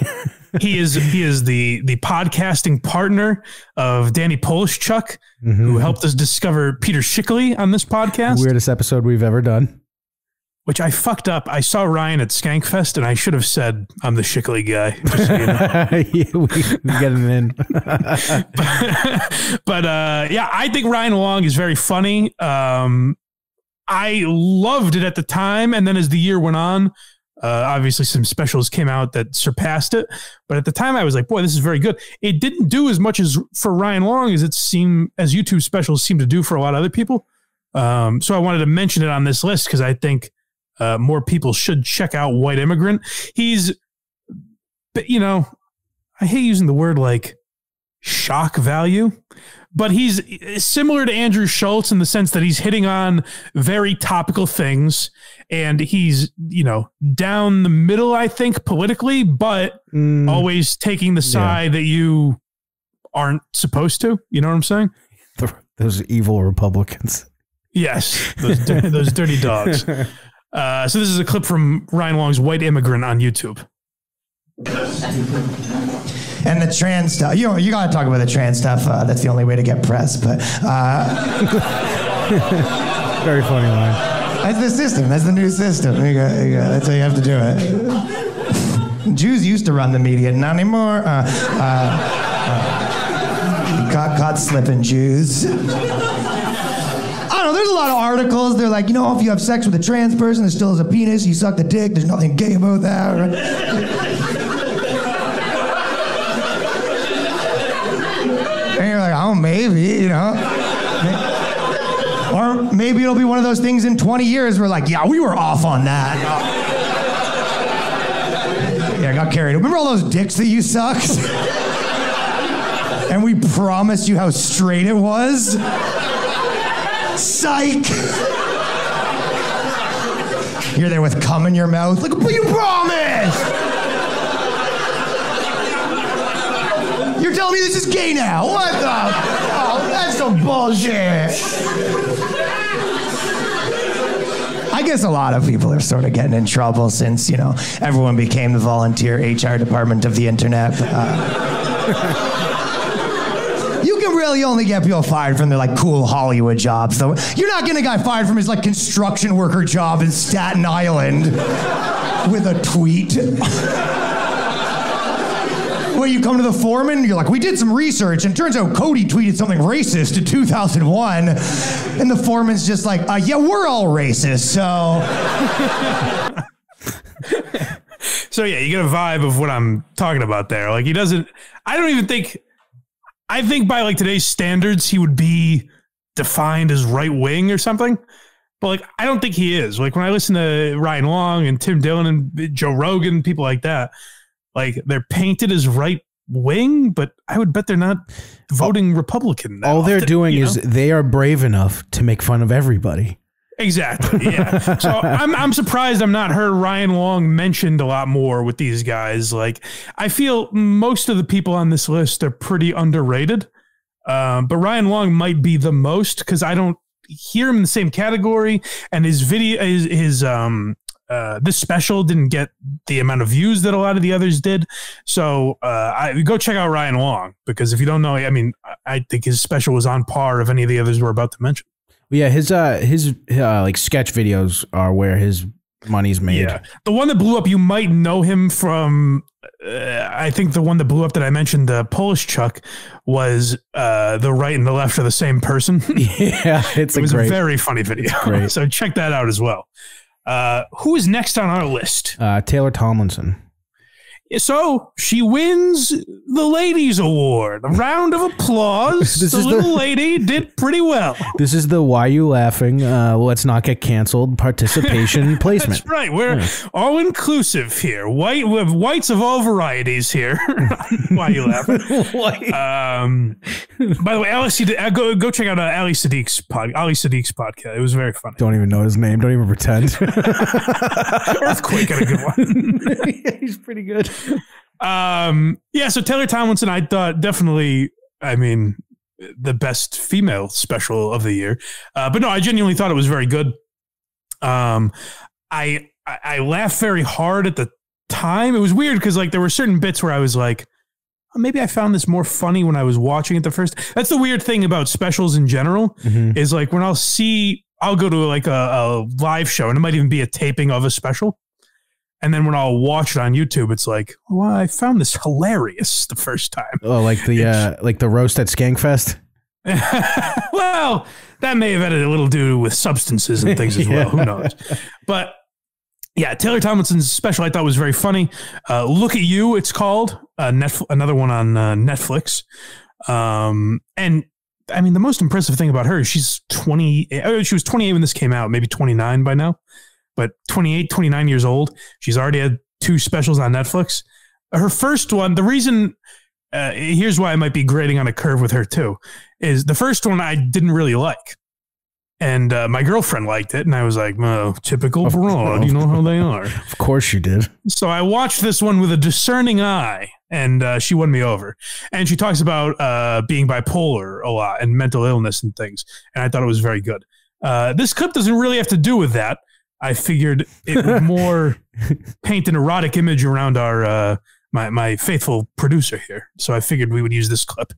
He is the podcasting partner of Danny Polishchuk, who helped us discover Peter Schickele on this podcast. Weirdest episode we've ever done. which I fucked up. I saw Ryan at Skankfest, and I should have said I'm the Shickley guy. Just so you know. Yeah, we get him in. but yeah, I think Ryan Long is very funny. I loved it at the time, and then as the year went on, obviously some specials came out that surpassed it. But at the time, I was like, boy, this is very good. It didn't do as much as for Ryan Long as YouTube specials seem to do for a lot of other people. So I wanted to mention it on this list because I think more people should check out White Immigrant. He's, you know, I hate using the word like shock value, but he's similar to Andrew Schultz in the sense that he's hitting on very topical things, and he's, you know, down the middle, I think, politically, but always taking the side that you aren't supposed to. You know what I'm saying? Those evil Republicans. Yes, those dirty dogs. So this is a clip from Ryan Long's White Immigrant on YouTube. And the trans stuff, you gotta talk about the trans stuff. That's the only way to get press. But very funny line. That's the system. That's the new system. That's how you have to do it. Jews used to run the media, not anymore. Caught slipping, Jews. I don't know. There's a lot of articles. They're like, you know, if you have sex with a trans person that still has a penis, you suck the dick. There's nothing gay about that. And you're like, oh, maybe, you know. Or maybe it'll be one of those things in 20 years where like, yeah, we were off on that. Yeah, I got carried. Remember all those dicks that you sucked? And we promised you how straight it was? Psych! You're there with cum in your mouth. Like, but you promised! You're telling me this is gay now? What the? Oh, that's some bullshit. I guess a lot of people are sort of getting in trouble since, you know, everyone became the volunteer HR department of the internet. You can really only get people fired from their like cool Hollywood jobs, though. You're not getting a guy fired from his like construction worker job in Staten Island with a tweet. Well, you come to the foreman, you're like, we did some research, and it turns out Cody tweeted something racist in 2001, and the foreman's just like, yeah, we're all racist, so. So yeah, you get a vibe of what I'm talking about there. Like I think by like today's standards, he would be defined as right wing or something. But like, I don't think he is. Like when I listen to Ryan Long and Tim Dillon and Joe Rogan, people like that, like they're painted as right wing, but I would bet they're not voting Republican. All they're doing is they are brave enough to make fun of everybody. Exactly. Yeah. So I'm surprised I'm not heard Ryan Long mentioned a lot more with these guys. Like I feel most of the people on this list are pretty underrated. But Ryan Long might be the most because I don't hear him in the same category, and his video this special didn't get the amount of views that a lot of the others did. So I go check out Ryan Long, because if you don't know, I mean, I think his special was on par of any of the others we're about to mention. Yeah, his like sketch videos are where his money's made. Yeah, the one that blew up, you might know him from. I think the one that blew up that I mentioned, the Polish Chuck, was the right and the left are the same person. Yeah, it was a very funny video. Great. So check that out as well. Who is next on our list? Taylor Tomlinson. So she wins the Ladies Award. A round of applause. The little lady did pretty well. This is the Why You Laughing? Let's not get canceled participation placement. That's right. We're all inclusive here. We have whites of all varieties here. Why You Laughing? By the way, go check out Ali Sadiq's podcast. It was very funny. Don't even know his name. Don't even pretend. Earthquake had a good one. Yeah, he's pretty good. Yeah, so Taylor Tomlinson, I thought definitely, I mean, the best female special of the year. But no, I genuinely thought it was very good. I laughed very hard at the time. It was weird because like there were certain bits where I was like, oh, maybe I found this more funny when I was watching it the first. That's the weird thing about specials in general, is like when I'll see I'll go to like a live show, and it might even be a taping of a special. And then when I'll watch it on YouTube, it's like, well, I found this hilarious the first time. Oh, like the roast at Skankfest? Well, that may have had a little to do with substances and things as well. Who knows? But yeah, Taylor Tomlinson's special I thought was very funny. Look at You, it's called. Another one on Netflix. And I mean, the most impressive thing about her is she's 20. She was 28 when this came out, maybe 29 by now. But 28, 29 years old. She's already had 2 specials on Netflix. Her first one, the reason, here's why I might be grading on a curve with her too, is the first one I didn't really like. And my girlfriend liked it. And I was like, oh, typical broad, you know how they are. Of course you did. So I watched this one with a discerning eye, and she won me over. And she talks about being bipolar a lot and mental illness and things. And I thought it was very good. This clip doesn't really have to do with that. I figured it would more paint an erotic image around our my faithful producer here. So I figured we would use this clip.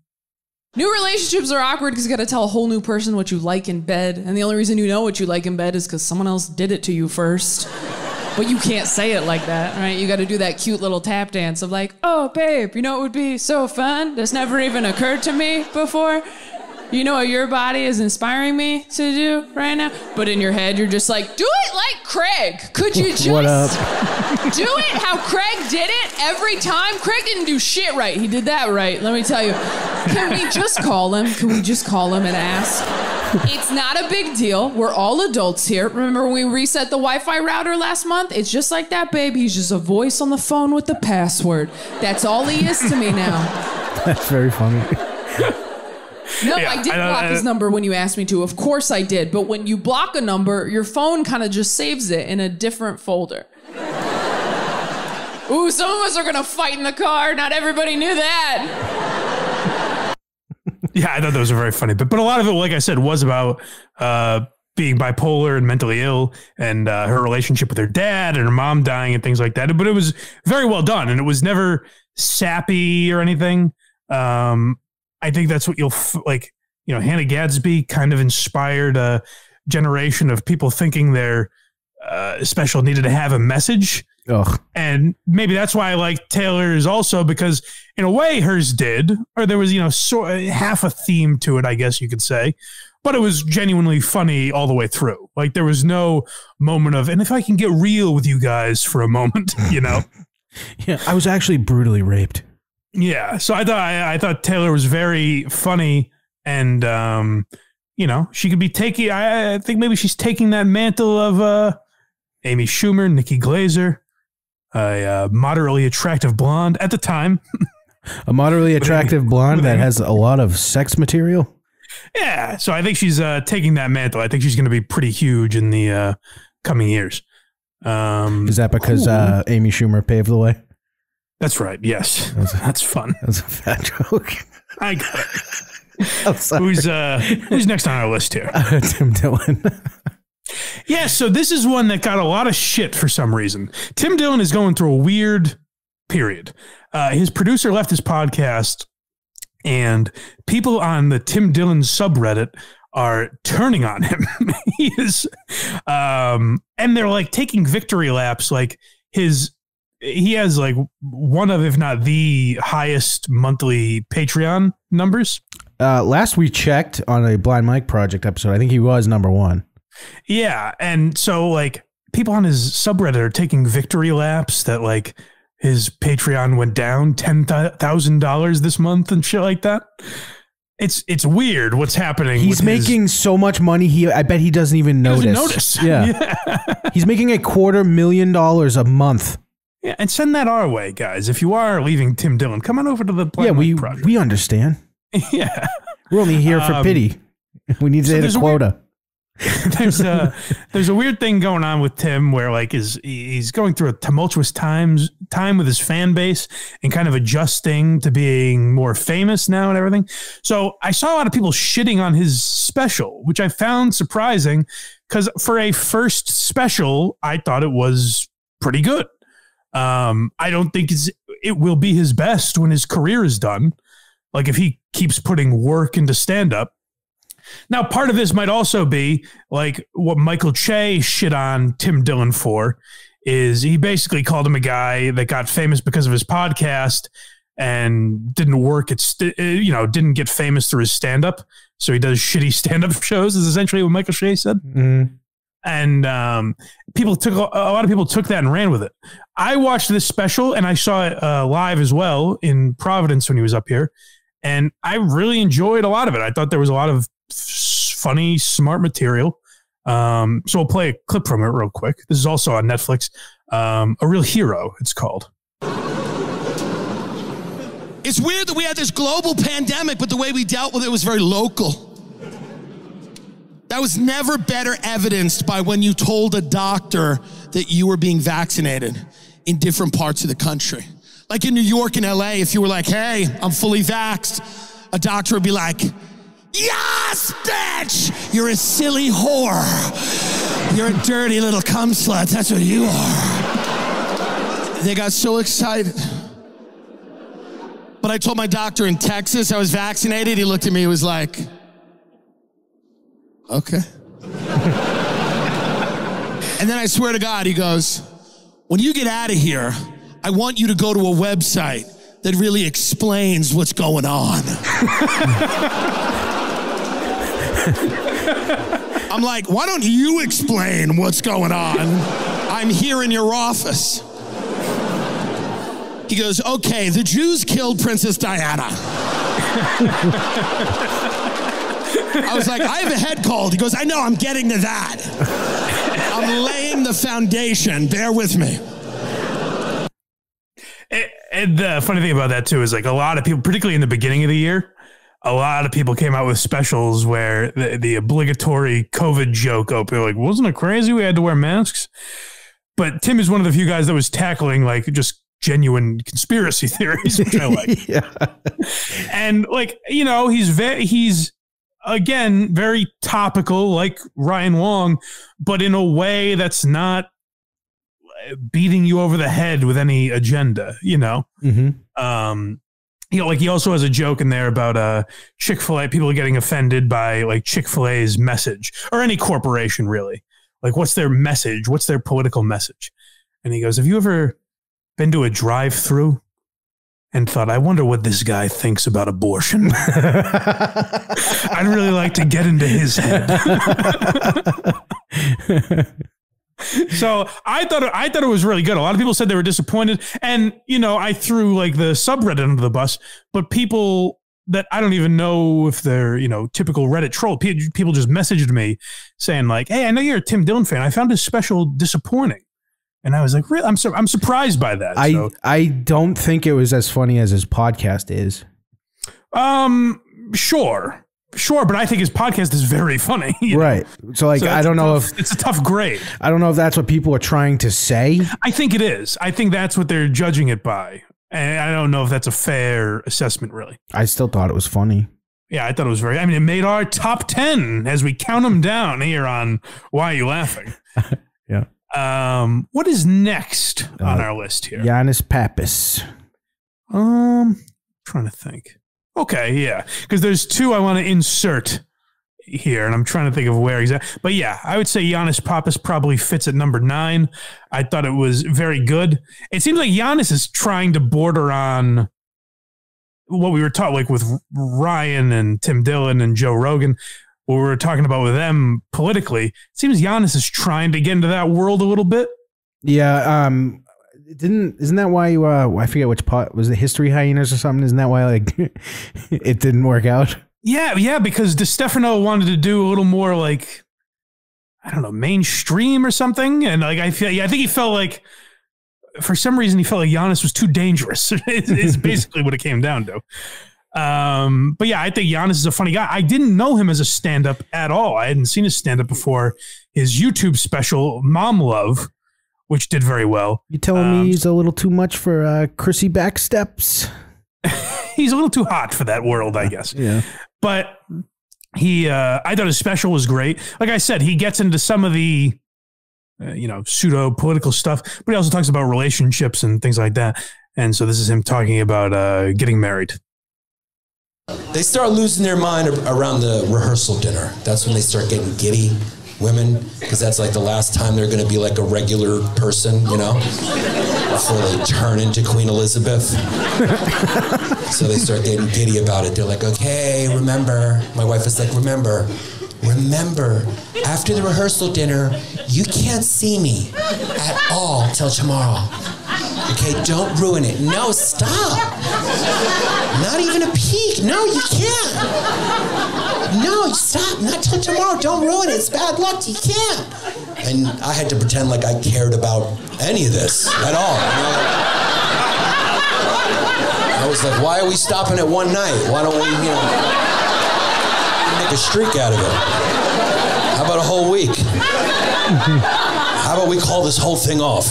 New relationships are awkward because you got to tell a whole new person what you like in bed. And the only reason you know what you like in bed is because someone else did it to you first. But you can't say it like that, right? You got to do that cute little tap dance of like, oh, babe, you know what would be so fun? This never even occurred to me before. You know what your body is inspiring me to do right now? But in your head, you're just like, do it like Craig. Could you just What up? do it how Craig did it every time? Craig didn't do shit right. He did that right, let me tell you. Can we just call him? Can we just call him and ask? It's not a big deal. We're all adults here. Remember when we reset the Wi-Fi router last month? It's just like that, babe. He's just a voice on the phone with the password. That's all he is to me now. That's very funny. No, yeah, I did block his number when you asked me to. Of course I did. But when you block a number, your phone kind of just saves it in a different folder. Ooh, some of us are going to fight in the car. Not everybody knew that. Yeah, I thought that was very funny. But a lot of it, like I said, was about being bipolar and mentally ill and her relationship with her dad and her mom dying and things like that. But it was very well done. And it was never sappy or anything. I think that's what you'll like, you know, Hannah Gadsby kind of inspired a generation of people thinking their special needed to have a message. Ugh. And maybe that's why I like Taylor's also, because in a way hers did, or there was, you know, half a theme to it, I guess you could say, but it was genuinely funny all the way through. Like there was no moment of, and if I can get real with you guys for a moment, you know? Yeah, I was actually brutally raped. Yeah, so I thought Taylor was very funny, and you know, she could be taking. I think maybe she's taking that mantle of Amy Schumer, Nikki Glaser, a moderately attractive blonde at the time. A moderately attractive blonde that has a lot of sex material. Yeah, so I think she's taking that mantle. I think she's going to be pretty huge in the coming years. Is that because Amy Schumer paved the way? That's right. Yes, that's fun. That's a fat joke. I got it. Who's next on our list here? Tim Dillon. Yeah, so this is one that got a lot of shit for some reason. Tim Dillon is going through a weird period. His producer left his podcast, and people on the Tim Dillon subreddit are turning on him. He is, and they're like taking victory laps. Like he has like one of, if not the highest monthly Patreon numbers. Last we checked on a Blind Mike Project episode, I think he was #1. Yeah. And so like people on his subreddit are taking victory laps that like his Patreon went down $10,000 this month and shit like that. It's weird what's happening. He's making so much money. I bet he doesn't even notice. Yeah. He's making $250,000 a month. Yeah, and send that our way, guys. If you are leaving Tim Dillon, come on over to the Blind Mike Project. We understand. Yeah. We're only here for pity. We need to hit a quota. There's a weird thing going on with Tim where like he's going through a tumultuous time with his fan base and kind of adjusting to being more famous now and everything. So I saw a lot of people shitting on his special, which I found surprising because for a first special, I thought it was pretty good. I don't think it will be his best when his career is done. Like if he keeps putting work into stand-up. Now, part of this might also be like what Michael Che shit on Tim Dillon for is he basically called him a guy that got famous because of his podcast and didn't work at, didn't get famous through his stand-up. So he does shitty stand-up shows is essentially what Michael Che said. Mm. And a lot of people took that and ran with it. I watched this special and I saw it live as well in Providence when he was up here. And I really enjoyed a lot of it. I thought there was a lot of funny, smart material. So we'll play a clip from it real quick. This is also on Netflix. A Real Hero, it's called. It's weird that we had this global pandemic, but the way we dealt with it was very local. That was never better evidenced by when you told a doctor that you were being vaccinated in different parts of the country. Like in New York and LA, if you were like, hey, I'm fully vaxxed, a doctor would be like, yes, bitch, you're a silly whore. You're a dirty little cum slut, that's what you are. They got so excited. But I told my doctor in Texas I was vaccinated, he looked at me and was like, okay. And then I swear to God, he goes, when you get out of here, I want you to go to a website that really explains what's going on. I'm like, why don't you explain what's going on? I'm here in your office. He goes, okay, the Jews killed Princess Diana. I was like, I have a head cold. He goes, I know, I'm getting to that. I'm laying the foundation. Bear with me. And the funny thing about that, too, is like a lot of people, particularly in the beginning of the year, a lot of people came out with specials where the obligatory COVID joke open, like, wasn't it crazy we had to wear masks? But Tim is one of the few guys that was tackling like just genuine conspiracy theories, which I like. Yeah. And like, he's again, very topical, like Ryan Long, but in a way that's not beating you over the head with any agenda, Mm-hmm. Like he also has a joke in there about Chick-fil-A, people getting offended by like Chick-fil-A's message or any corporation really. Like what's their message? What's their political message? And he goes, have you ever been to a drive-through and thought, I wonder what this guy thinks about abortion? I'd really like to get into his head. So I thought it was really good. A lot of people said they were disappointed. And, I threw like the subreddit under the bus, but people that I don't even know if they're, typical Reddit troll, people just messaged me saying like, hey, I know you're a Tim Dillon fan. I found his special disappointing. And I was like, really? I'm surprised by that. I don't think it was as funny as his podcast is. Sure, but I think his podcast is very funny. Right. So like, I don't know if it's a tough grade. I don't know if that's what people are trying to say. I think it is. I think that's what they're judging it by. And I don't know if that's a fair assessment, really. I still thought it was funny. Yeah, I thought it was it made our top 10 as we count them down here on Why Are You Laughing? Yeah. What is next on our list here? Giannis Pappas. Trying to think. Okay, yeah, because there's two I want to insert here, and I'm trying to think of where exactly. But yeah, I would say Giannis Pappas probably fits at number 9. I thought it was very good. It seems like Giannis is trying to border on what we were taught, like with Ryan and Tim Dillon and Joe Rogan. What we were talking about with them politically, it seems Giannis is trying to get into that world a little bit. Yeah. Isn't that why you, I forget which part, was it History Hyenas or something? Isn't that why like it didn't work out? Yeah, because DeStefano wanted to do a little more like, I don't know, mainstream or something. And like, I think he felt like, for some reason, he felt like Giannis was too dangerous. It's basically what it came down to. But yeah, I think Giannis is a funny guy. I didn't know him as a stand-up at all. I hadn't seen his stand-up before. His YouTube special, Mom Love, which did very well. You telling me he's a little too much for Chrissy Backsteps? He's a little too hot for that world, I guess. Yeah. But I thought his special was great. Like I said, he gets into some of the, pseudo political stuff, but he also talks about relationships and things like that. And so this is him talking about getting married. They start losing their mind around the rehearsal dinner. That's when they start getting giddy, women, because that's like the last time they're going to be like a regular person, you know, before they turn into Queen Elizabeth. So they start getting giddy about it. They're like, okay, remember. My wife is like, remember, after the rehearsal dinner, you can't see me at all till tomorrow. Okay, don't ruin it. No, stop. Not even a peek. No, you can't. No, stop. Not till tomorrow. Don't ruin it. It's bad luck. You can't. And I had to pretend like I cared about any of this at all. You know? I was like, why are we stopping at one night? Why don't we, you know, make a streak out of it? How about a whole week? How about we call this whole thing off?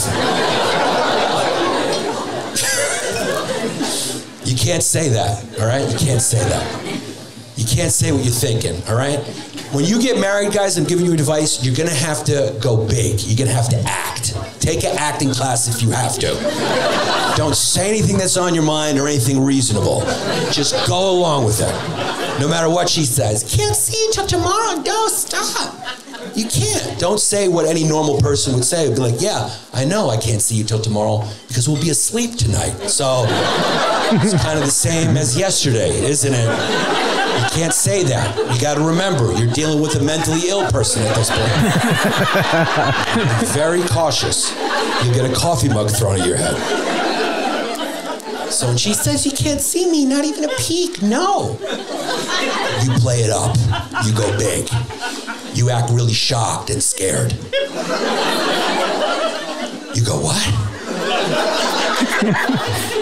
You can't say that, all right? You can't say that. You can't say what you're thinking, all right? When you get married, guys, I'm giving you advice, you're gonna have to go big. You're gonna have to act. Take an acting class if you have to. Don't say anything that's on your mind or anything reasonable. Just go along with it. No matter what she says. Can't see you till tomorrow. No, stop. You can't. Don't say what any normal person would say. Be like, yeah, I know I can't see you till tomorrow because we'll be asleep tonight. So it's kind of the same as yesterday, isn't it? You can't say that. You got to remember, you're dealing with a mentally ill person at this point. Be very cautious. You'll get a coffee mug thrown at your head. So when she says you can't see me, not even a peek, no. You play it up. You go big. You act really shocked and scared. You go, what?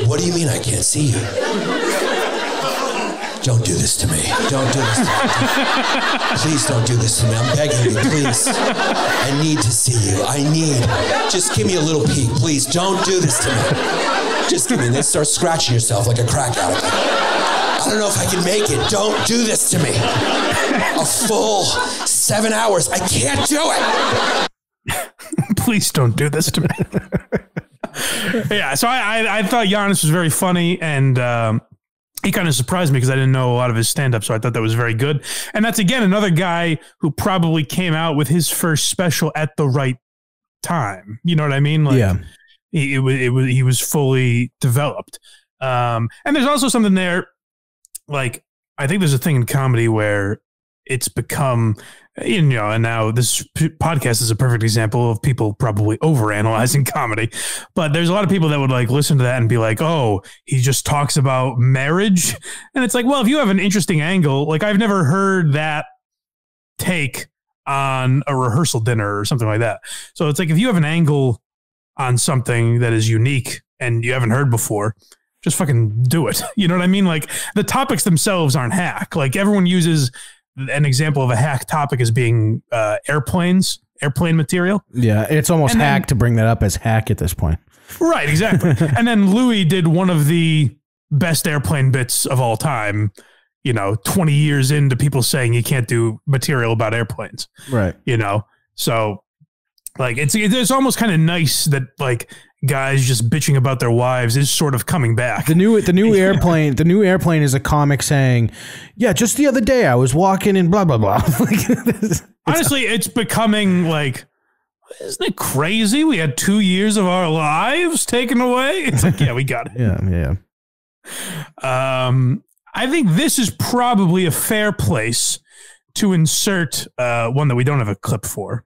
What do you mean I can't see you? Don't do this to me. Don't do this to me. Please don't do this to me. I'm begging you, please. I need to see you. Just give me a little peek, please. Don't do this to me. Just give me, and then start scratching yourself like a crack addict. I don't know if I can make it. Don't do this to me. A full 7 hours. I can't do it. Please don't do this to me. Yeah, so I thought Giannis was very funny, and he kind of surprised me because I didn't know a lot of his stand-up, so I thought that was very good. And that's, again, another guy who probably came out with his first special at the right time. You know what I mean? Like, yeah. He was fully developed. And there's also something there, like, I think there's a thing in comedy where it's become, you know, and now this podcast is a perfect example of people probably overanalyzing comedy, but there's a lot of people that would like listen to that and be like, oh, he just talks about marriage. And it's like, well, if you have an interesting angle, like I've never heard that take on a rehearsal dinner or something like that. So it's like, if you have an angle on something that is unique and you haven't heard before, just fucking do it. You know what I mean? Like the topics themselves aren't hack. Like everyone uses an example of a hack topic as being airplane material. Yeah, it's almost hack to bring that up as hack at this point. Right, exactly. And then Louis did one of the best airplane bits of all time, you know, 20 years into people saying you can't do material about airplanes. Right. You know, so like it's almost kind of nice that like guys just bitching about their wives is sort of coming back. The new airplane is a comic saying, yeah, just the other day I was walking and blah blah blah. Honestly, it's becoming like, isn't it crazy? We had 2 years of our lives taken away. It's like, yeah, we got it. Yeah. I think this is probably a fair place to insert one that we don't have a clip for.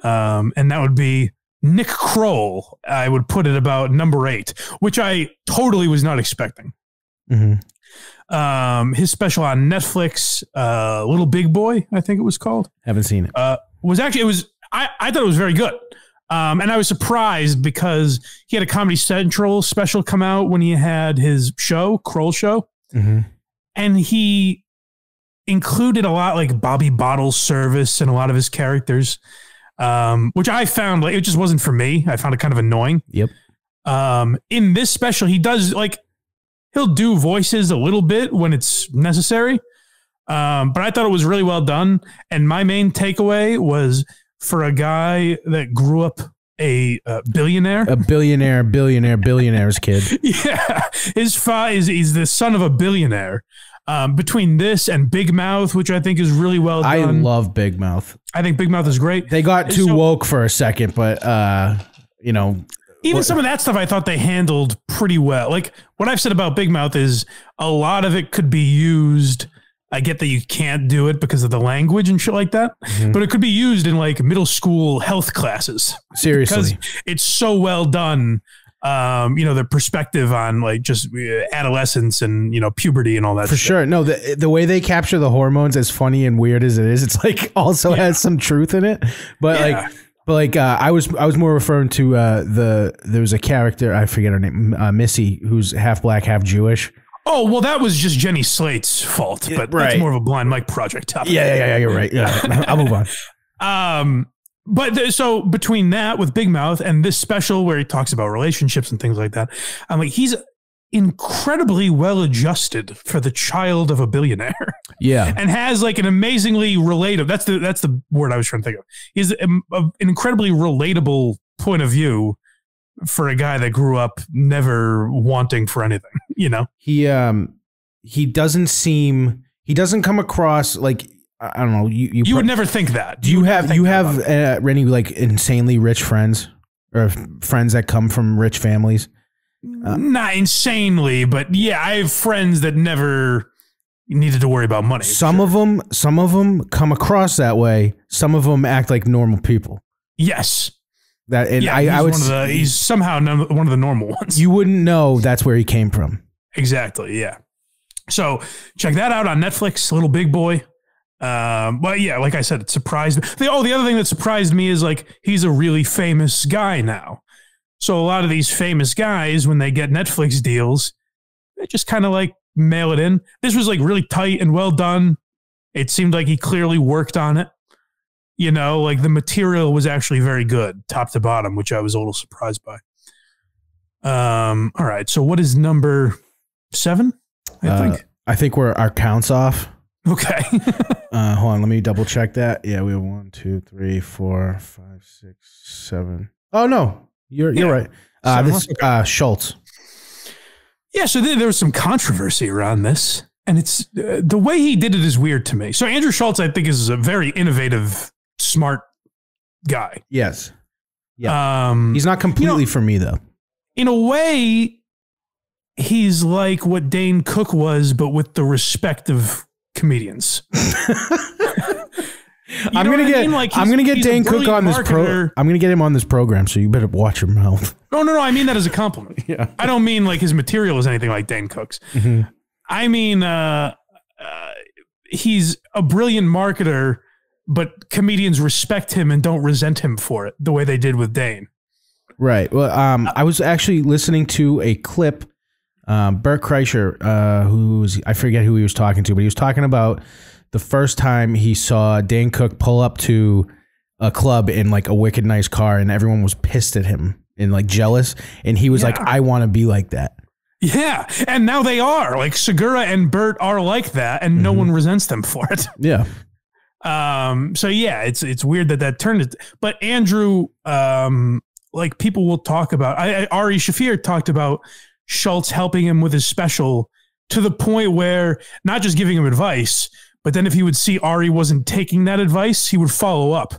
And that would be Nick Kroll. I would put it about number 8, which I totally was not expecting. Mm-hmm. His special on Netflix, Little Big Boy, I think it was called. Haven't seen it. I thought it was very good. And I was surprised because he had a Comedy Central special come out when he had his show, Kroll Show. Mm-hmm. And he included a lot like Bobby Bottles service and a lot of his characters. Which I found like it just wasn't for me. I found it kind of annoying. Yep. In this special, he does like he'll do voices a little bit when it's necessary. But I thought it was really well done. And my main takeaway was for a guy that grew up a billionaire's kid. Yeah, he's the son of a billionaire. Between this and Big Mouth, which I think is really well done. I love Big Mouth. I think Big Mouth is great. They got too woke for a second, but you know, even some of that stuff I thought they handled pretty well. Like what I've said about Big Mouth is a lot of it could be used. I get that you can't do it because of the language and shit like that, but it could be used in like middle school health classes. Seriously. Because it's so well done. You know, the perspective on like just adolescence and, you know, puberty and all that. For sure. No, the way they capture the hormones, as funny and weird as it is, it's like also has some truth in it. But I was more referring to there was a character, I forget her name, Missy, who's half black, half Jewish. Oh, well, that was just Jenny Slate's fault, but that's more of a Blind Mike project topic. Yeah, you're right. Yeah, I'll move on. But so between that with Big Mouth and this special where he talks about relationships and things like that, I'm like, he's incredibly well adjusted for the child of a billionaire. Yeah. And has like an amazingly relatable, that's the word I was trying to think of. He's an incredibly relatable point of view for a guy that grew up never wanting for anything, you know? He doesn't come across like, I don't know. You would never think that. Do you have any like insanely rich friends or friends that come from rich families? Not insanely, but yeah, I have friends that never needed to worry about money. Some of them come across that way. Some of them act like normal people. Yes. He's somehow one of the normal ones. You wouldn't know that's where he came from. Exactly. Yeah. So check that out on Netflix, Little Big Boy. Well, yeah, like I said, it surprised me. The other thing that surprised me is like, he's a really famous guy now. So a lot of these famous guys, when they get Netflix deals, they just kind of like mail it in. This was like really tight and well done. It seemed like he clearly worked on it. You know, like the material was actually very good, top to bottom, which I was a little surprised by. All right. So what is number 7? I think our count's off. Okay. Hold on. Let me double check that. Yeah, we have 1, 2, 3, 4, 5, 6, 7. Oh no, you're right. This Schultz. Yeah. So there was some controversy around this, and it's the way he did it is weird to me. So Andrew Schultz, I think, is a very innovative, smart guy. Yes. Yeah. He's not completely for me though. In a way, he's like what Dane Cook was, but with the respect of comedians. I'm gonna get Dane Cook on this I'm gonna get him on this program, so you better watch your mouth. No. I mean that as a compliment. Yeah. I don't mean like his material is anything like Dane Cook's. Mm-hmm. I mean, he's a brilliant marketer, but comedians respect him and don't resent him for it the way they did with Dane. Right. Well, I was actually listening to a clip. Bert Kreischer, I forget who he was talking to, but he was talking about the first time he saw Dane Cook pull up to a club in like a wicked nice car, and everyone was pissed at him and like jealous, and he was like, I want to be like that. Yeah, and now they are. Like Segura and Bert are like that, and no one resents them for it. Yeah. So yeah, it's weird that turned it. But Andrew, like people will talk about. Ari Shaffir talked about Schultz helping him with his special to the point where not just giving him advice, but then if he would see Ari wasn't taking that advice, he would follow up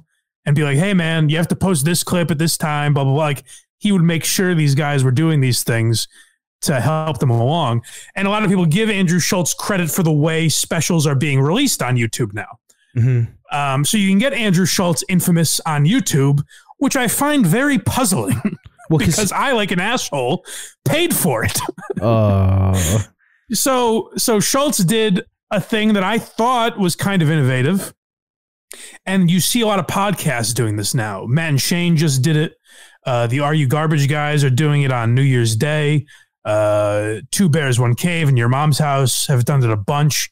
and be like, hey man, you have to post this clip at this time, blah, blah, blah. Like he would make sure these guys were doing these things to help them along. And a lot of people give Andrew Schultz credit for the way specials are being released on YouTube now. Mm-hmm. So you can get Andrew Schultz infamous on YouTube, which I find very puzzling. Well, because I, like an asshole, paid for it. So Schultz did a thing that I thought was kind of innovative. And you see a lot of podcasts doing this now. Matt and Shane just did it. The Are You Garbage guys are doing it on New Year's Day. Two Bears, One Cave and Your Mom's House have done it a bunch.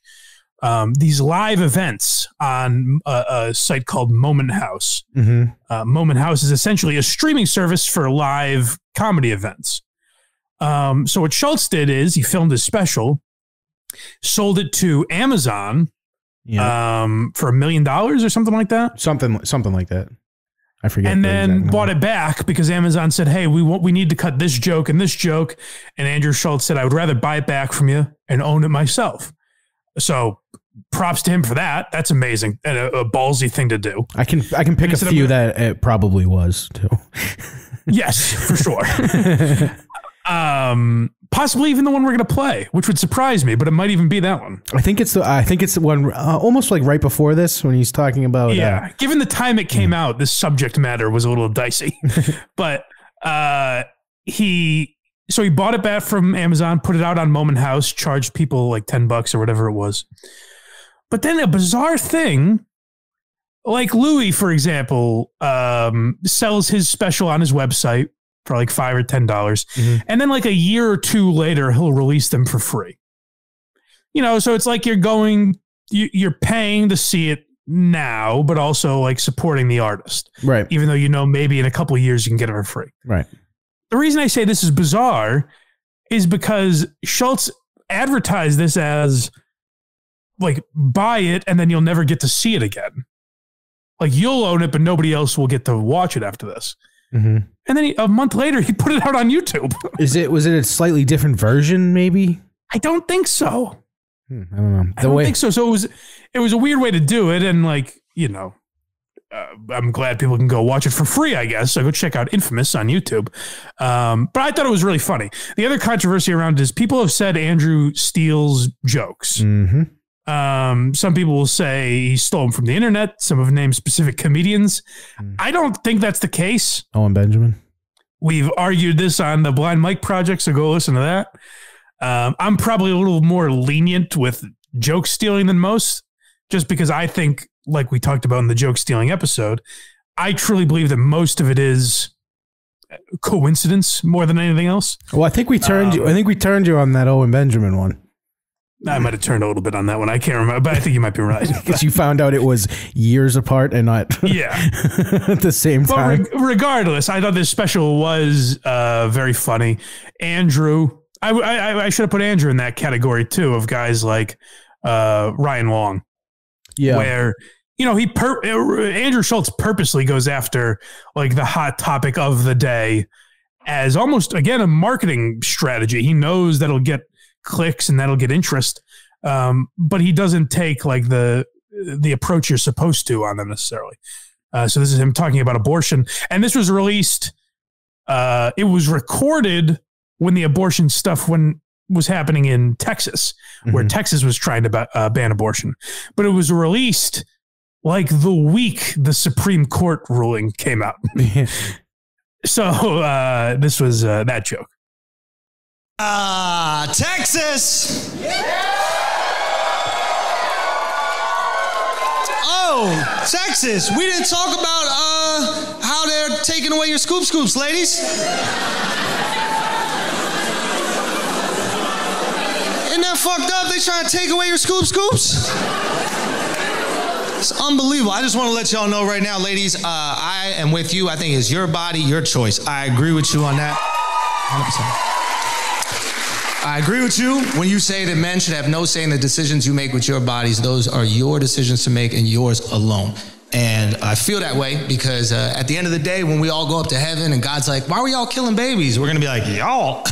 These live events on a site called Moment House. Mm-hmm. Moment House is essentially a streaming service for live comedy events. So what Schultz did is he filmed his special, sold it to Amazon for $1 million or something like that. Something like that. I forget. And then bought it back because Amazon said, hey, we need to cut this joke and this joke. And Andrew Schultz said, I would rather buy it back from you and own it myself. So props to him for that. That's amazing and a ballsy thing to do. I can pick a few that it probably was too. Yes, for sure. Possibly even the one we're going to play, which would surprise me, but it might even be that one. I think it's the one almost like right before this when he's talking about. Yeah, given the time it came out, this subject matter was a little dicey, but he bought it back from Amazon, put it out on Moment House, charged people like $10 or whatever it was. But then a bizarre thing, like Louis, for example, sells his special on his website for like $5 or $10. And then like a year or two later, he'll release them for free. So it's like you're paying to see it now, but also like supporting the artist. Right. Even though, maybe in a couple of years you can get it for free. Right. The reason I say this is bizarre is because Schultz advertised this as like, buy it and then you'll never get to see it again. Like you'll own it, but nobody else will get to watch it after this. And then a month later, he put it out on YouTube. Was it a slightly different version? Maybe. I don't think so. I don't know. I don't think so. So it was a weird way to do it, and like I'm glad people can go watch it for free, I guess. So go check out Infamous on YouTube. But I thought it was really funny. The other controversy around it is people have said Andrew steals jokes. Some people will say he stole them from the internet. Some have named specific comedians. I don't think that's the case. Owen Benjamin. We've argued this on the Blind Mike Project, so go listen to that. I'm probably a little more lenient with joke stealing than most, just because I think, like we talked about in the joke stealing episode, I truly believe that most of it is coincidence more than anything else. Well, I think we turned you. I think we turned you on that Owen Benjamin one. I might have turned a little bit on that one. I can't remember, but I think you might be right. Because you found out it was years apart and not at the same time. But regardless, I thought this special was very funny. Andrew, I should have put Andrew in that category too, of guys like Ryan Long. Yeah. Where, Andrew Schultz purposely goes after like the hot topic of the day as almost, again, a marketing strategy. He knows that'll get clicks and that'll get interest, but he doesn't take like the approach you're supposed to on them necessarily. So this is him talking about abortion, and this was released. It was recorded when the abortion stuff was happening in Texas, where Texas was trying to ban abortion, but it was released like the week the Supreme Court ruling came out. So this was that joke. Texas. Oh, Texas. We didn't talk about how they're taking away your scoops, ladies. Isn't that fucked up? They trying to take away your scoops. It's unbelievable. I just want to let y'all know right now, ladies, I am with you. I think it's your body, your choice. I agree with you on that. 100%. I agree with you when you say that men should have no say in the decisions you make with your bodies. Those are your decisions to make and yours alone. And I feel that way because at the end of the day, when we all go up to heaven and God's like, why were y'all killing babies? We're going to be like, y'all.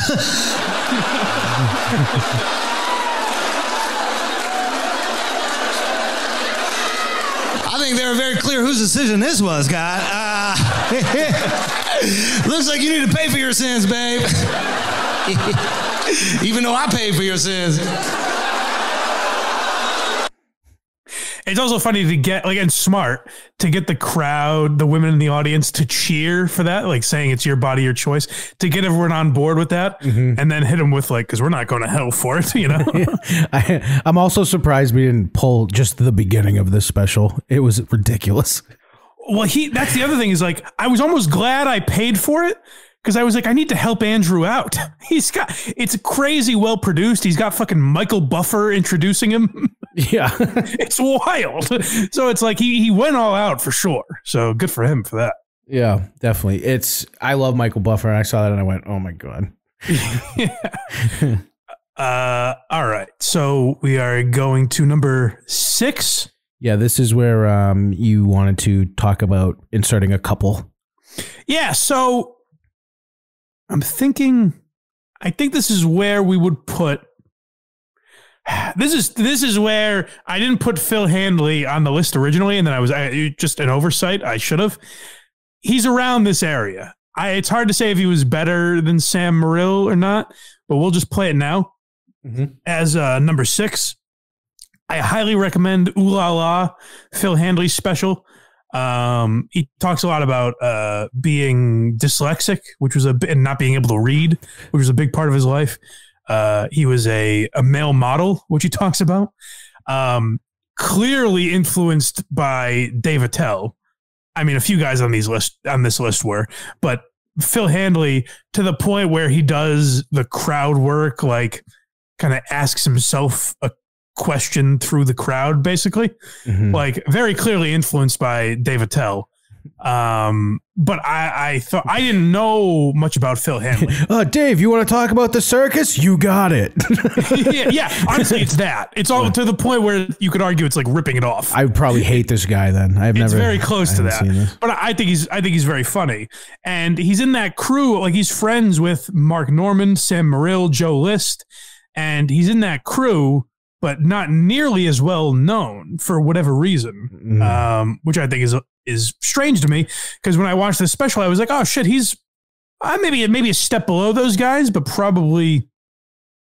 I think they were very clear whose decision this was, God. Looks like you need to pay for your sins, babe. Even though I paid for your sins. It's also funny to get, like, and smart to get the crowd, the women in the audience to cheer for that, like saying it's your body, your choice, to get everyone on board with that, and then hit them with like, because we're not going to hell for it, I'm also surprised we didn't pull just the beginning of this special. It was ridiculous. Well, that's the other thing is like, I was almost glad I paid for it. Because I was like, I need to help Andrew out. It's crazy well produced. He's got fucking Michael Buffer introducing him. Yeah. It's wild. So it's like he went all out for sure. So good for him for that. Yeah, definitely. I love Michael Buffer. I saw that and I went, oh my God. All right. So we are going to number 6. Yeah, this is where you wanted to talk about inserting a couple. Yeah, so I think this is where we would put this is where I didn't put Phil Handley on the list originally, and then I was just an oversight. I should have. He's around this area. It's hard to say if he was better than Sam Morril or not, but we'll just play it now as number 6. I highly recommend Ooh La La, Phil Handley's special. He talks a lot about being dyslexic, which was and not being able to read, which was a big part of his life. He was a male model, which he talks about. Clearly influenced by Dave Attell. I mean, a few guys on this list were, but Phil Handley, to the point where he does the crowd work, like kind of asks himself a question through the crowd, basically, like very clearly influenced by Dave Attell. But I thought I didn't know much about Phil Handley. Dave, you want to talk about the circus? You got it. yeah. Honestly, it's that. It's all to the point where you could argue it's like ripping it off. I would probably hate this guy then. It's very close to that. But I think he's very funny, and he's in that crew. Like he's friends with Mark Norman, Sam Morril, Joe List, and he's in that crew, but not nearly as well known for whatever reason, which I think is strange to me, because when I watched this special, I was like, oh shit, he's maybe a step below those guys, but probably,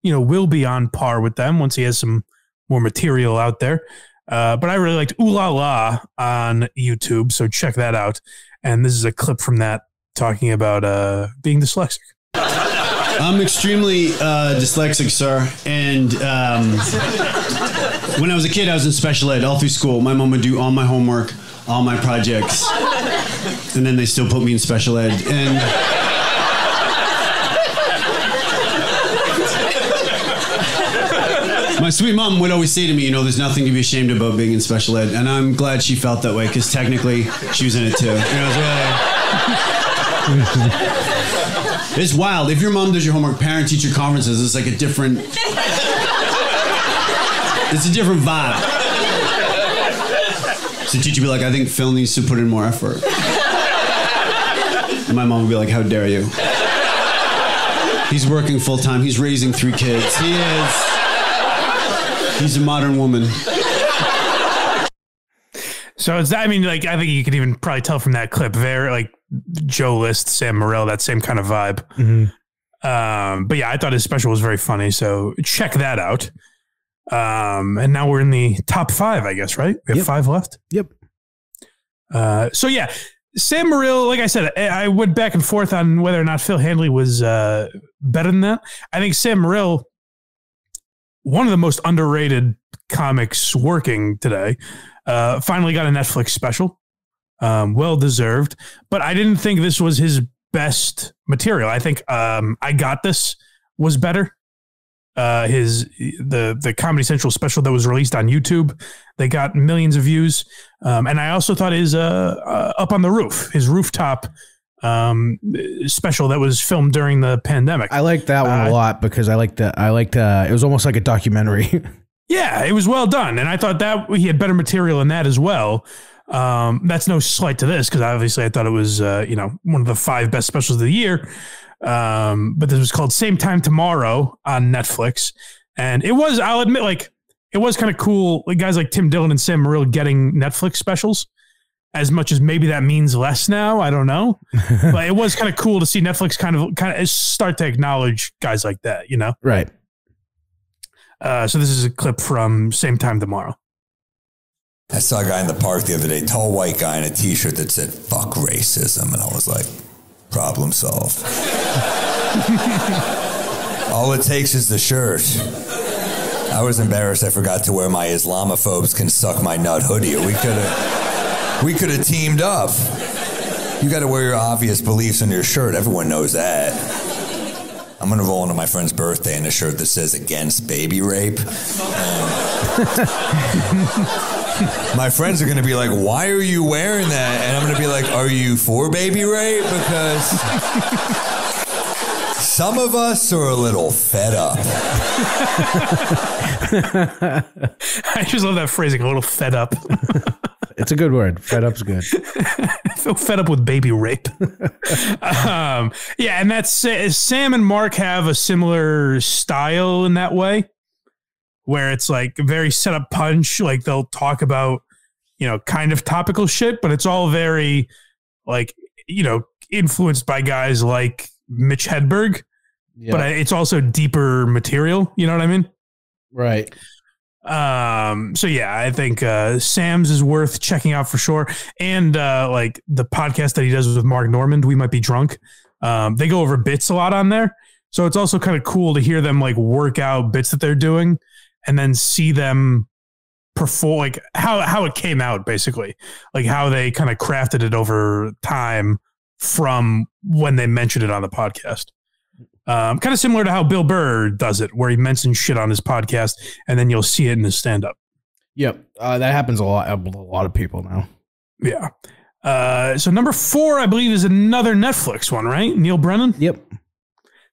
will be on par with them once he has some more material out there. But I really liked Ooh La La on YouTube, so check that out. And this is a clip from that talking about being dyslexic. I'm extremely dyslexic, sir. And when I was a kid, I was in special ed all through school. My mom would do all my homework, all my projects, and then they still put me in special ed. And my sweet mom would always say to me, there's nothing to be ashamed about being in special ed. And I'm glad she felt that way, because technically she was in it too. It's wild. If your mom does your homework, parent-teacher conferences, it's like a different... It's a different vibe. So the teacher would be like, I think Phil needs to put in more effort. And my mom would be like, how dare you? He's working full-time. He's raising 3 kids. He's a modern woman. So it's that, I think you could even probably tell from that clip, very like Joe List, Sam Morril, that same kind of vibe. But yeah, I thought his special was very funny. So check that out. And now we're in the top 5, I guess, right? We have 5 left. Yep. So yeah, Sam Morril, like I said, I went back and forth on whether or not Phil Handley was better than that. I think Sam Morril, one of the most underrated comics working today, finally got a Netflix special. Well deserved. But I didn't think this was his best material. I think I Got This was better. The Comedy Central special that was released on YouTube, they got millions of views. And I also thought his Up on the Roof, his rooftop special that was filmed during the pandemic. I liked that one a lot, because I liked it was almost like a documentary. Yeah, it was well done. And I thought that he had better material in that as well. That's no slight to this, because obviously I thought it was, one of the 5 best specials of the year. But this was called Same Time Tomorrow on Netflix. And it was, I'll admit, like, it was kind of cool. Like guys like Tim Dillon and Sam Morril getting Netflix specials, as much as maybe that means less now. I don't know. But it was kind of cool to see Netflix kind of start to acknowledge guys like that, Right. So this is a clip from Same Time Tomorrow. I saw a guy in the park the other day, tall white guy in a t-shirt that said, fuck racism. And I was like, problem solved. All it takes is the shirt. I was embarrassed I forgot to wear my Islamophobes can suck my nut hoodie. We could have teamed up. You got to wear your obvious beliefs on your shirt. Everyone knows that. I'm going to roll into my friend's birthday in a shirt that says against baby rape. My friends are going to be like, why are you wearing that? And I'm going to be like, are you for baby rape? Because some of us are a little fed up. I just love that phrasing, a little fed up. It's a good word. Fed up's good. I feel fed up with baby rape. Yeah, and that's Sam and Mark have a similar style in that way, where it's like very set up punch. Like they'll talk about, kind of topical shit, but it's all very like, influenced by guys like Mitch Hedberg, but it's also deeper material. You know what I mean? Right. So yeah, I think Sam's is worth checking out for sure. And like the podcast that he does with Mark Normand, We Might Be Drunk. They go over bits a lot on there. So it's also kind of cool to hear them like work out bits that they're doing and then see them perform, like how it came out, basically, like how they kind of crafted it over time from when they mentioned it on the podcast. Kind of similar to how Bill Burr does it, where he mentions shit on his podcast and then you'll see it in his stand-up. Yep. That happens a lot of people now. Yeah. So number 4, I believe, is another Netflix one, right? Neil Brennan? Yep.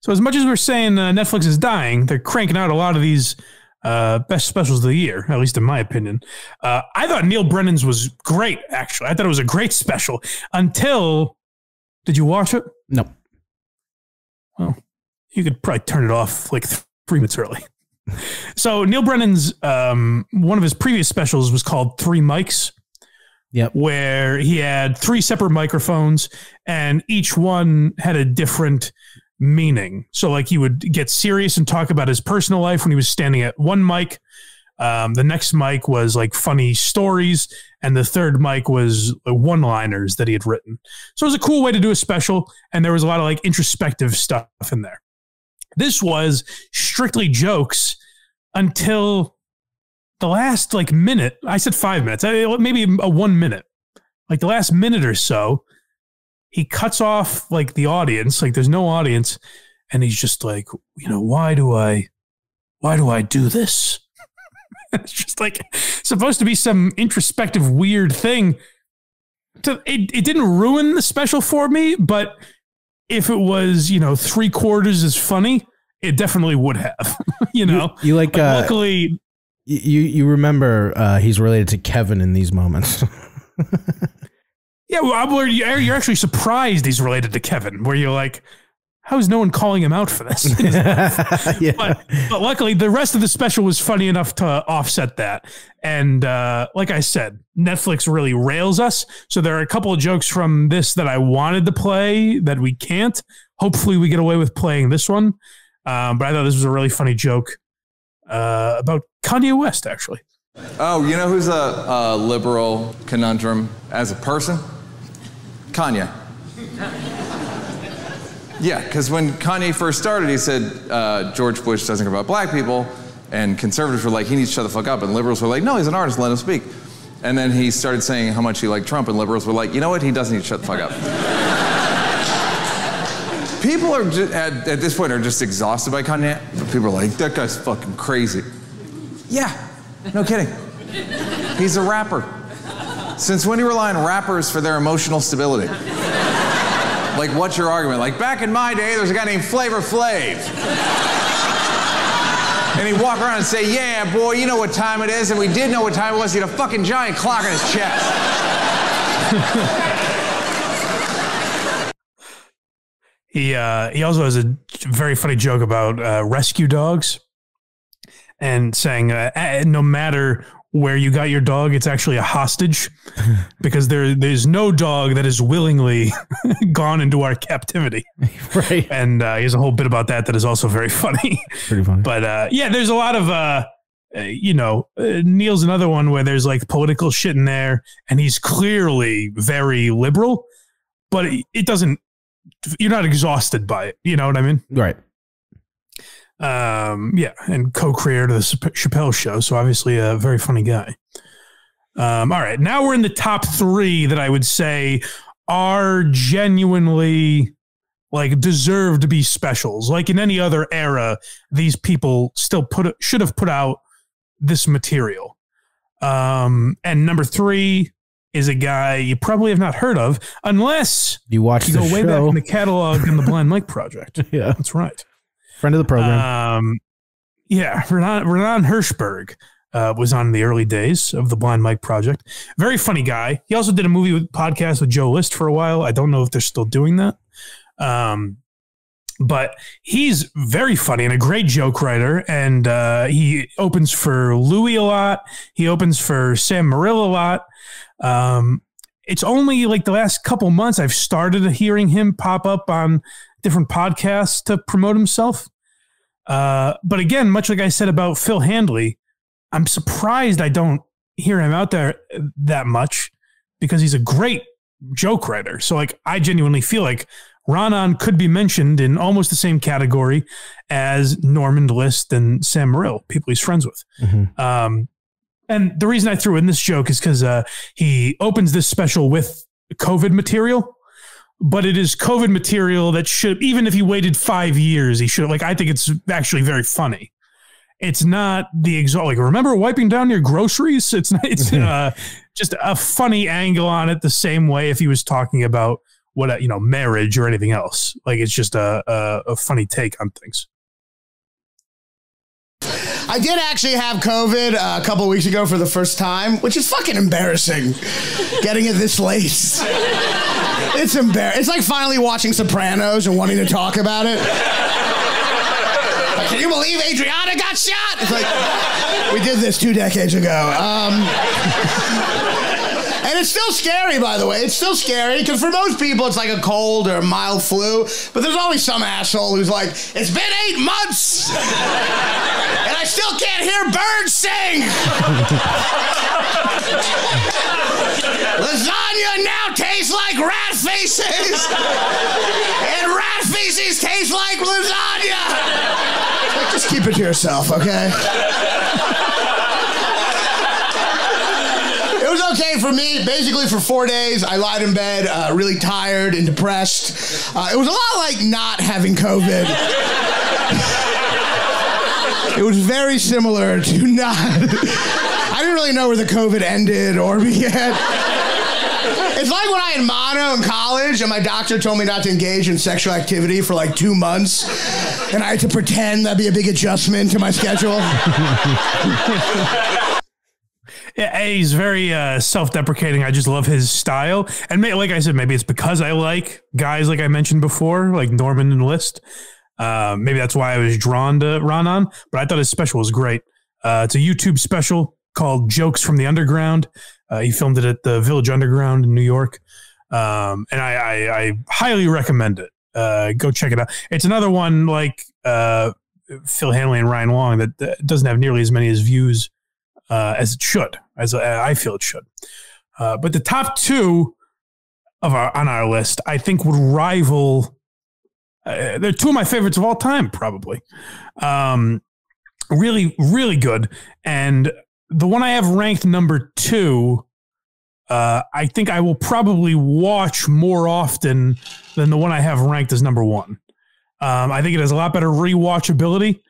So as much as we're saying Netflix is dying, they're cranking out a lot of these best specials of the year, at least in my opinion. I thought Neil Brennan's was great, actually. I thought it was a great special until... Did you watch it? No. Well, you could probably turn it off like 3 minutes early. So Neil Brennan's, one of his previous specials was called 3 Mics. Yep. Where he had 3 separate microphones and each one had a different meaning. So like he would get serious and talk about his personal life when he was standing at one mic. The next mic was like funny stories. And the third mic was one-liners that he had written. So it was a cool way to do a special. And there was a lot of like introspective stuff in there. This was strictly jokes until the last like minute. I said 5 minutes, maybe a 1 minute, like the last minute or so, he cuts off like the audience, like there's no audience. And he's just like, why do I do this? It's just like supposed to be some introspective, weird thing. It didn't ruin the special for me, but if it was, 3/4 as funny, it definitely would have, You like luckily you remember he's related to Kevin in these moments. Yeah, well, you're actually surprised he's related to Kevin, where you're like, how is no one calling him out for this? Yeah. But luckily, the rest of the special was funny enough to offset that. And like I said, Netflix really rails us. So there are a couple of jokes from this that I wanted to play that we can't. Hopefully, we get away with playing this one. But I thought this was a really funny joke about Kanye West, actually. Oh, you know who's a liberal conundrum as a person? Kanye. Yeah, because when Kanye first started, he said George Bush doesn't care about black people, and conservatives were like, he needs to shut the fuck up, and liberals were like, no, he's an artist, let him speak. And then he started saying how much he liked Trump, and liberals were like, you know what, he doesn't need to shut the fuck up. People are just, at this point are just exhausted by Kanye. People are like, that guy's fucking crazy. Yeah, no kidding. He's a rapper. Since when do you rely on rappers for their emotional stability? Like, what's your argument? Like, back in my day, there was a guy named Flavor Flav. And he'd walk around and say, yeah, boy, you know what time it is. And we did know what time it was. He had a fucking giant clock on his chest. He also has a very funny joke about rescue dogs and saying no matter where you got your dog, it's actually a hostage because there's no dog that is willingly gone into our captivity. Right. And he has a whole bit about that is also very funny. Pretty funny. But yeah, there's a lot of, Neil's another one where there's like political shit in there and he's clearly very liberal, but it doesn't, you're not exhausted by it. You know what I mean? Right. Yeah, and co-creator of the Chappelle Show, so obviously a very funny guy. All right, now we're in the top 3 that I would say are genuinely like deserve to be specials. Like in any other era, these people still should have put out this material. And number 3 is a guy you probably have not heard of unless you watch go way back in the catalog in the Blind Mike Project. Yeah, that's right. Friend of the program. Yeah, Renan Hirschberg was on the early days of the Blind Mike Project. Very funny guy. He also did a movie podcast with Joe List for a while. I don't know if they're still doing that. But he's very funny and a great joke writer. And he opens for Louis a lot. He opens for Sam Morrill a lot. It's only like the last couple months I've started hearing him pop up on different podcasts to promote himself. But again, much like I said about Phil Handley, I'm surprised I don't hear him out there that much because he's a great joke writer. So like, I genuinely feel like Ronan could be mentioned in almost the same category as Norman List and Sam Morrill, people he's friends with. And the reason I threw in this joke is because he opens this special with COVID material, but it is COVID material that should, even if he waited 5 years, he should, like, I think it's actually very funny. It's not the like, remember wiping down your groceries? It's just a funny angle on it, the same way if he was talking about what, marriage or anything else. Like, it's just a funny take on things. I did actually have COVID a couple of weeks ago for the first time, which is fucking embarrassing. Getting it this late. It's embarrassing. It's like finally watching Sopranos and wanting to talk about it. Like, can you believe Adriana got shot? It's like, we did this 2 decades ago. And it's still scary, by the way. It's still scary, because for most people, it's like a cold or a mild flu. But there's always some asshole who's like, it's been 8 months, and I still can't hear birds sing. Lasagna now tastes like rat faces, and rat faces taste like lasagna. Like, just keep it to yourself, okay? It was okay for me. Basically, for 4 days, I lied in bed, really tired and depressed. It was a lot like not having COVID. It was very similar to not. I didn't really know where the COVID ended or began. It's like when I had mono in college and my doctor told me not to engage in sexual activity for like 2 months, and I had to pretend that'd be a big adjustment to my schedule. Yeah, he's very self-deprecating. I just love his style. And like I said, maybe it's because I like guys like I mentioned before, like Norman and List. Maybe that's why I was drawn to Ronan, but I thought his special was great. It's a YouTube special called Jokes from the Underground. He filmed it at the Village Underground in New York. And I highly recommend it. Go check it out. It's another one like Phil Handley and Ryan Long that doesn't have nearly as many views as it should, as I feel it should. But the top 2 on our list, I think, would rival. They're 2 of my favorites of all time, probably. Really, really good. And the one I have ranked number 2, I think I will probably watch more often than the one I have ranked as number 1. I think it has a lot better rewatchability.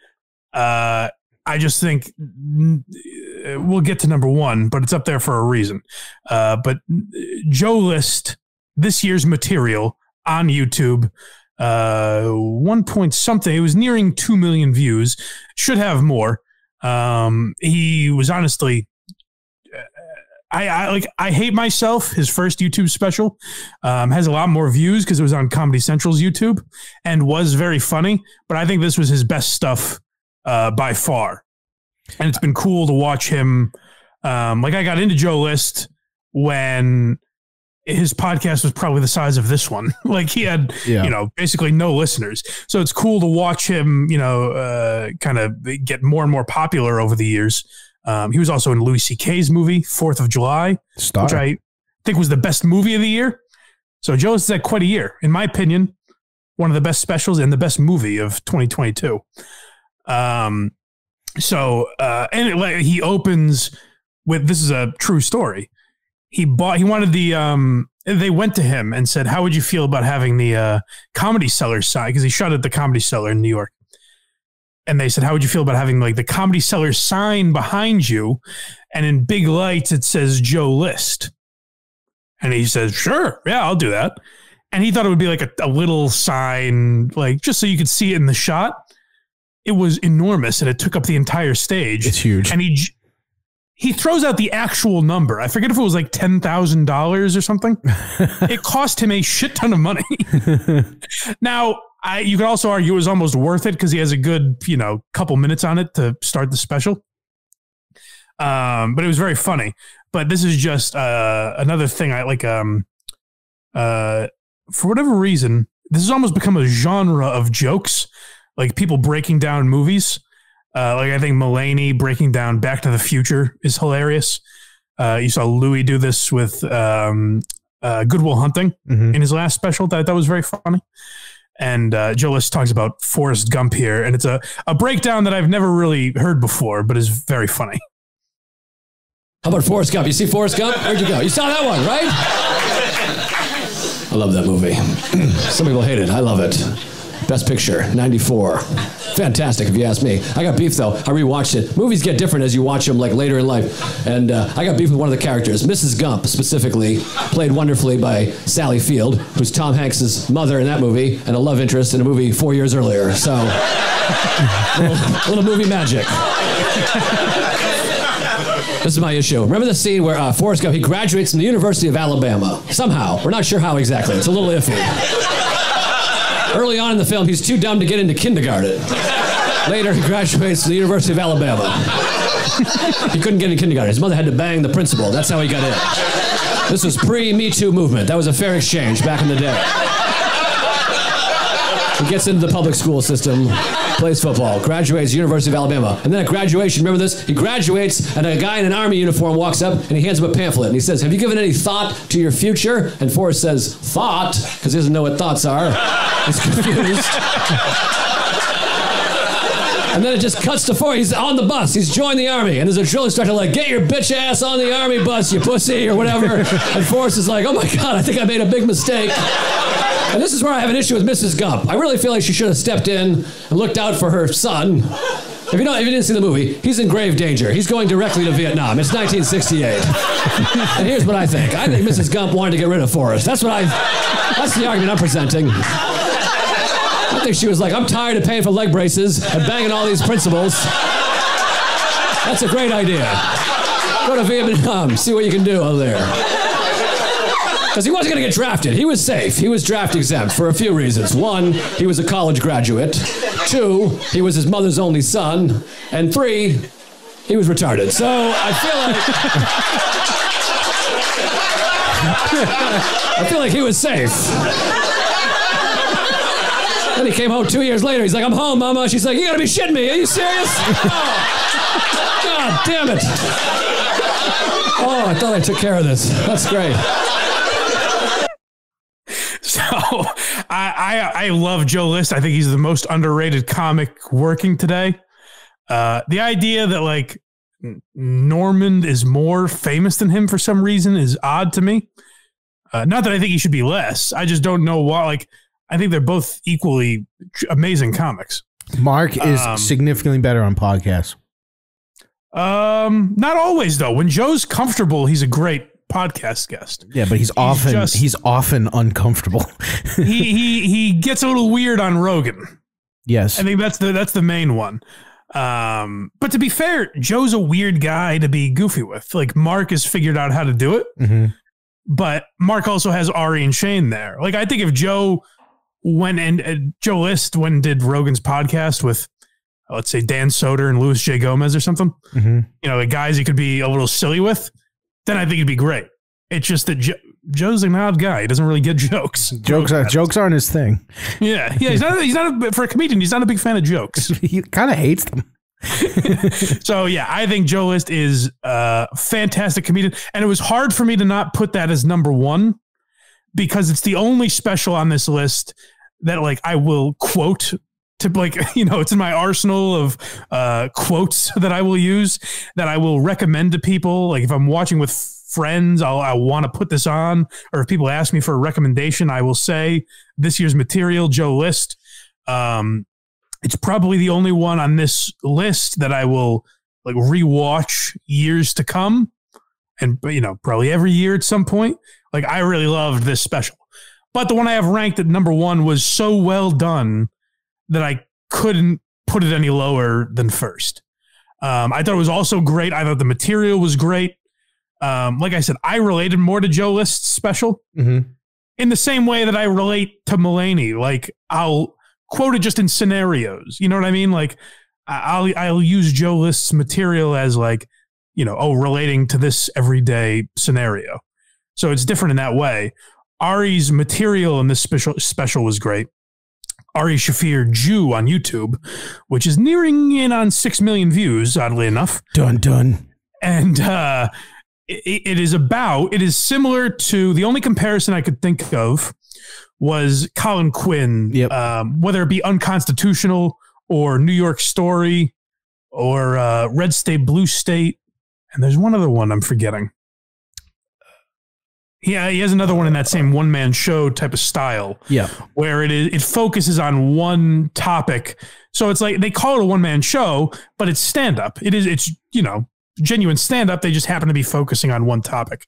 I just think we'll get to number 1, but it's up there for a reason. But Joe List, this year's material on YouTube, 1 point something. It was nearing 2 million views. Should have more. He was honestly, I Hate Myself, his first YouTube special, has a lot more views because it was on Comedy Central's YouTube and was very funny. But I think this was his best stuff by far. And it's been cool to watch him. Like, I got into Joe List when his podcast was probably the size of this one. Like, he had, basically no listeners. So it's cool to watch him, kind of get more and more popular over the years. He was also in Louis C.K.'s movie, 4th of July, which I think was the best movie of the year. So Joe List has had quite a year. In my opinion, one of the best specials and the best movie of 2022. He opens with, this is a true story. He wanted they went to him and said, how would you feel about having the Comedy Cellar sign? Because he shot at the Comedy Cellar in New York. And they said, how would you feel about having like the Comedy Cellar sign behind you? And in big lights, it says Joe List. And he says, sure, yeah, I'll do that. And he thought it would be like a little sign, like just so you could see it in the shot. It was enormous, and it took up the entire stage. It's huge. And he throws out the actual number. I forget if it was like $10,000 or something. It cost him a shit ton of money. Now, You could also argue it was almost worth it because he has a good, couple minutes on it to start the special. But it was very funny. But this is just another thing I like. For whatever reason, this has almost become a genre of jokes, like people breaking down movies. Like I think Mulaney breaking down Back to the Future is hilarious. You saw Louis do this with Good Will Hunting in his last special. That was very funny. And Joe List talks about Forrest Gump here, and it's a breakdown that I've never really heard before, but is very funny. How about Forrest Gump? You see Forrest Gump? Where'd you go? You saw that one, right? I love that movie. Some people hate it. I love it. Best Picture, 94. Fantastic, if you ask me. I got beef, though. I rewatched it. Movies get different as you watch them, like later in life. And I got beef with one of the characters. Mrs. Gump, specifically, played wonderfully by Sally Field, who's Tom Hanks' mother in that movie, and a love interest in a movie 4 years earlier. So, a little movie magic. This is my issue. Remember the scene where Forrest Gump, he graduates from the University of Alabama. Somehow. We're not sure how exactly. It's a little iffy. Early on in the film, he's too dumb to get into kindergarten. Later, he graduates from the University of Alabama. He couldn't get into kindergarten. His mother had to bang the principal. That's how he got in. This was pre-Me Too movement. That was a fair exchange back in the day. He gets into the public school system, plays football, graduates University of Alabama. And then at graduation, remember this? He graduates, and a guy in an army uniform walks up, and he hands him a pamphlet. And he says, have you given any thought to your future? And Forrest says, thought? Because he doesn't know what thoughts are. He's confused. And then it just cuts to Forrest. He's on the bus. He's joined the army. And there's a drill instructor like, get your bitch ass on the army bus, you pussy, or whatever. And Forrest is like, oh my God, I think I made a big mistake. And this is where I have an issue with Mrs. Gump. I really feel like she should have stepped in and looked out for her son. If you didn't see the movie, he's in grave danger. He's going directly to Vietnam. It's 1968. And here's what I think. I think Mrs. Gump wanted to get rid of Forrest. That's the argument I'm presenting. I think she was like, I'm tired of paying for leg braces and banging all these principals. That's a great idea. Go to Vietnam, see what you can do over there. Because he wasn't going to get drafted. He was safe. He was draft exempt for a few reasons. One, he was a college graduate. Two, he was his mother's only son. And three, he was retarded. So I feel like he was safe. Then he came home 2 years later. He's like, I'm home, Mama. She's like, you gotta be shitting me. Are you serious? Oh, God damn it. Oh, I thought I took care of this. That's great. So I love Joe List. I think he's the most underrated comic working today. The idea that like Normand is more famous than him for some reason is odd to me. Not that I think he should be less. I just don't know why. Like, I think they're both equally amazing comics. Mark is significantly better on podcasts. Not always though. When Joe's comfortable, he's a great podcast guest. Yeah, but he's often uncomfortable. he gets a little weird on Rogan. Yes. I think that's the main one. But to be fair, Joe's a weird guy to be goofy with. Like Mark has figured out how to do it. Mm-hmm. But Mark also has Ari and Shane there. Like I think if Joe went and Joe List went and did Rogan's podcast with let's say Dan Soder and Louis J. Gomez or something, mm-hmm. The guys he could be a little silly with, then I think it'd be great. It's just that Joe's an odd guy. He doesn't really get jokes. Jokes aren't his thing. Yeah. He's not for a comedian. He's not a big fan of jokes. He kind of hates them. So yeah, I think Joe List is a fantastic comedian, and it was hard for me to not put that as number one because it's the only special on this list that like I will quote to like, it's in my arsenal of quotes that I will use, that I will recommend to people. Like if I'm watching with friends, I want to put this on, or if people ask me for a recommendation, I will say this year's material, Joe List. It's probably the only one on this list that I will like rewatch years to come. And, probably every year at some point. Like I really loved this special, but the one I have ranked at number one was so well done that I couldn't put it any lower than first. I thought it was also great. I thought the material was great. Like I said, I related more to Joe List's special mm-hmm. in the same way that I relate to Mulaney. Like I'll quoted just in scenarios. You know what I mean? Like I'll use Joe List's material as like, relating to this everyday scenario. So it's different in that way. Ari's material in this special was great. Ari Shaffir Jew on YouTube, which is nearing in on 6 million views, oddly enough. Done. And it is similar to, the only comparison I could think of was Colin Quinn, whether it be Unconstitutional or New York Story or Red State, Blue State. And there's one other one I'm forgetting. Yeah, he has another one in that same one-man show type of style. Yeah. Where it focuses on one topic. So it's like they call it a one-man show, but it's stand-up. It's genuine stand-up. They just happen to be focusing on one topic.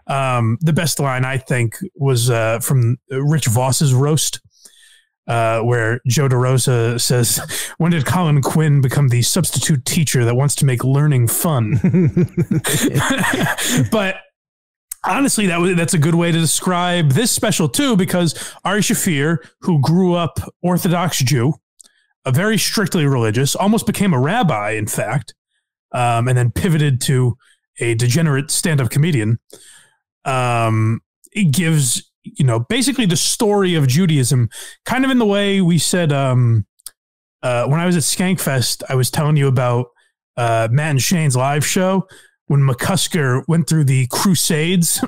The best line, I think, was from Rich Voss's roast, where Joe DeRosa says, "When did Colin Quinn become the substitute teacher that wants to make learning fun?" But honestly, that's a good way to describe this special too, because Ari Shaffir, who grew up Orthodox Jew, a very strictly religious, almost became a rabbi, in fact, and then pivoted to a degenerate stand-up comedian. It gives, basically the story of Judaism, kind of in the way we said, when I was at Skankfest, I was telling you about Matt and Shane's live show when McCusker went through the Crusades.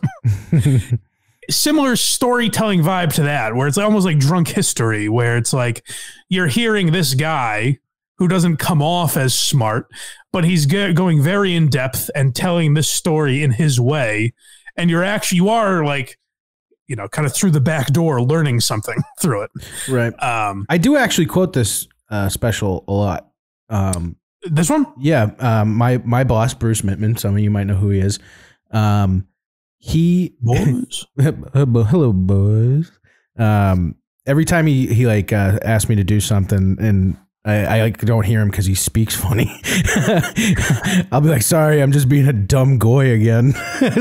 Similar storytelling vibe to that, where it's almost like drunk history, where it's like you're hearing this guy who doesn't come off as smart, but he's going very in depth and telling this story in his way. And you are like, kind of through the back door learning something through it. Right. I do actually quote this special a lot. This one? Yeah. My boss, Bruce Mittman, some of you might know who he is. Boys. Hello, boys. Every time he like asks me to do something and I like don't hear him because he speaks funny, I'll be like, sorry, I'm just being a dumb goy again.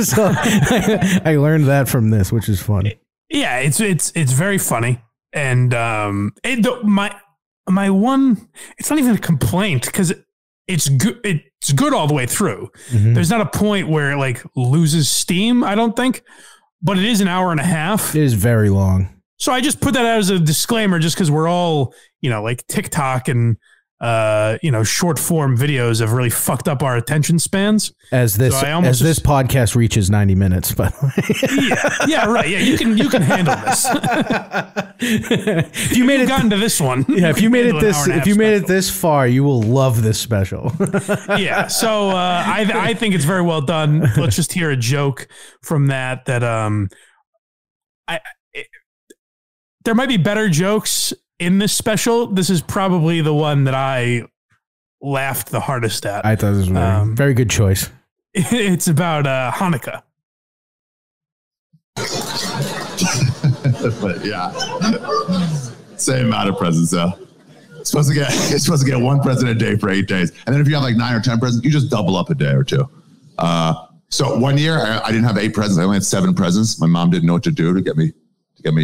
So I learned that from this, which is funny. Yeah, it's very funny. And my one, it's not even a complaint because it's good. It's good all the way through. Mm-hmm. There's not a point where it like loses steam, I don't think, but it is an hour and a half. It is very long. So I just put that out as a disclaimer, just because we're all, like TikTok and, short form videos have really fucked up our attention spans. As this podcast reaches 90 minutes, but yeah, right. Yeah, you can handle this. If you made it gotten to this one, if you made it this far, you will love this special. Yeah. So I think it's very well done. Let's just hear a joke from that. There might be better jokes in this special. This is probably the one that I laughed the hardest at. I thought this was a very good choice. It's about Hanukkah. But yeah, same amount of presents though. You're supposed to get one present a day for 8 days, and then if you have like 9 or 10 presents, you just double up a day or two. So one year I didn't have 8 presents. I only had 7 presents. My mom didn't know what to do to get me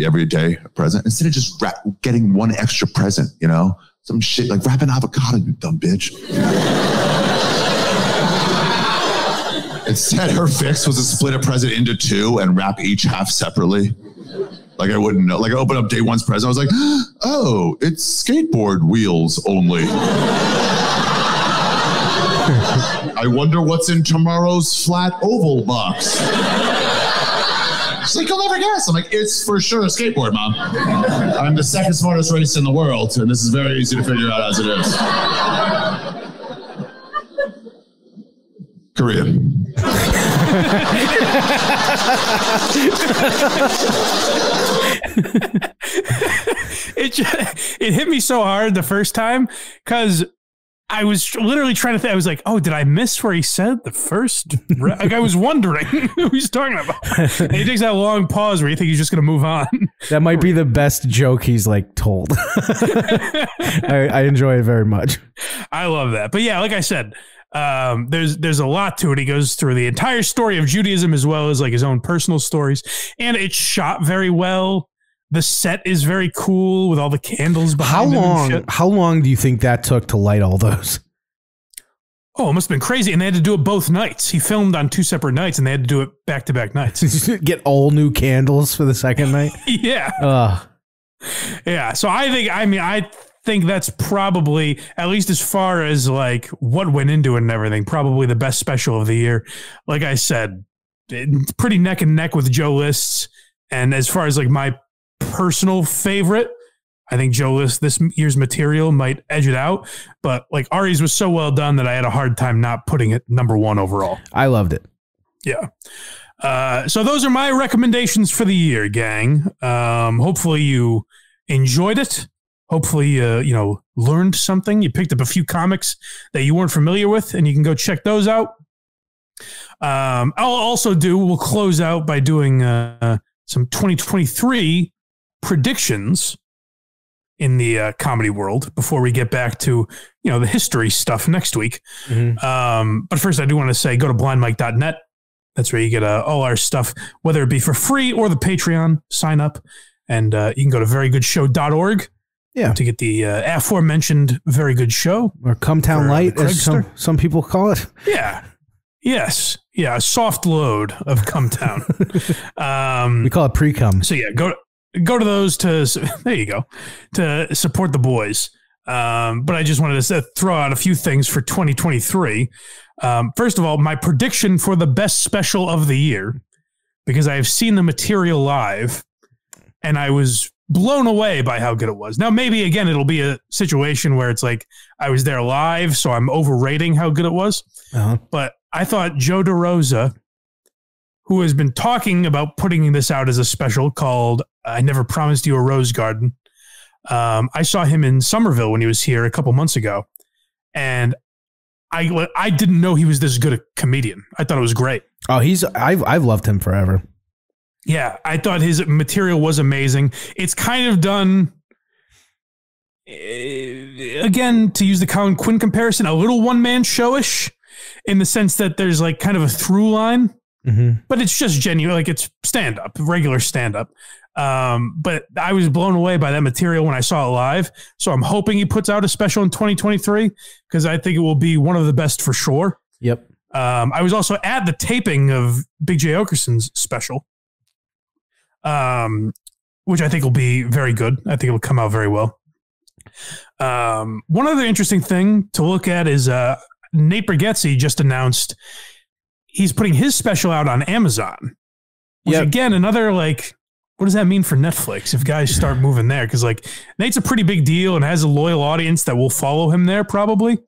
every day a present. Instead of just getting one extra present, some shit like wrap an avocado, you dumb bitch. Instead, her fix was to split a present into 2 and wrap each half separately. Like I wouldn't know. Like I opened up day 1's present. I was like, oh, it's skateboard wheels only. I wonder what's in tomorrow's flat oval box. She's like, you'll never guess. I'm like, it's for sure a skateboard, Mom. I'm the second smartest race in the world, and this is very easy to figure out as it is. Korea. It hit me so hard the first time because I was literally trying to think. I was like, oh, did I miss where he said the first? Like I was wondering who he's talking about. And he takes that long pause where you think he's just going to move on. That might be the best joke he's like told. I enjoy it very much. I love that. But yeah, like I said, there's a lot to it. He goes through the entire story of Judaism as well as like his own personal stories, and it's shot very well. The set is very cool with all the candles behind him and shit. How long do you think that took to light all those? Oh, it must have been crazy. And they had to do it both nights. He filmed on 2 separate nights and they had to do it back-to-back nights. Get all new candles for the second night? Yeah. Yeah. So I think that's probably, at least as far as like what went into it and everything, probably the best special of the year. Like I said, pretty neck and neck with Joe List's. And as far as like my personal favorite, I think Joe List this year's material might edge it out, but like Ari's was so well done that I had a hard time not putting it number 1 overall. I loved it. Yeah. So those are my recommendations for the year, gang. Hopefully you enjoyed it. Hopefully you learned something. You picked up a few comics that you weren't familiar with, and you can go check those out. We'll close out by doing some 2023 predictions in the comedy world before we get back to, the history stuff next week. But first I do want to say, go to blindmike.net. That's where you get all our stuff, whether it be for free or the Patreon, sign up. And you can go to verygoodshow.org to get the aforementioned Very Good Show. Or Cumtown Light, as some people call it. Yeah. Yes. Yeah. A soft load of Cumtown. We call it pre-cum. So yeah, go to those there you go, to support the boys. But I just wanted to throw out a few things for 2023. First of all, my prediction for the best special of the year, because I have seen the material live and I was blown away by how good it was. Now, maybe again, it'll be a situation where it's like I was there live, so I'm overrating how good it was. But I thought Joe DeRosa, who has been talking about putting this out as a special called I Never Promised You a Rose Garden. I saw him in Somerville when he was here a couple months ago, and I didn't know he was this good a comedian. I thought it was great. Oh, I've loved him forever. Yeah, I thought his material was amazing. It's kind of done, again, to use the Colin Quinn comparison, a little one-man showish in the sense that there's like kind of a through line. But it's just genuine, like it's stand-up, regular stand-up. But I was blown away by that material when I saw it live. So I'm hoping he puts out a special in 2023 because I think it will be one of the best for sure. Yep. I was also at the taping of Big J. Okerson's special, which I think will be very good. I think it will come out very well. One other interesting thing to look at is Nate Bargatze just announced he's putting his special out on Amazon. Which again, another like, what does that mean for Netflix if guys start moving there? Because like Nate's a pretty big deal and has a loyal audience that will follow him there probably.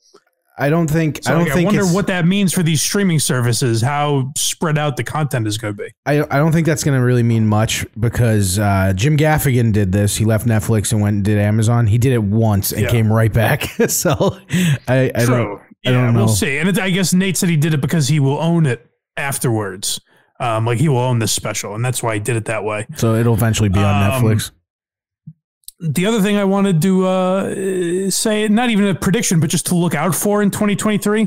I wonder what that means for these streaming services, how spread out the content is going to be. I don't think that's going to really mean much because Jim Gaffigan did this. He left Netflix and went and did Amazon. He did it once and came right back. So I don't know. We'll see. And I guess Nate said he did it because he will own it afterwards. Like he will own this special, and that's why he did it that way. So it'll eventually be on Netflix. The other thing I wanted to say, not even a prediction, but just to look out for in 2023,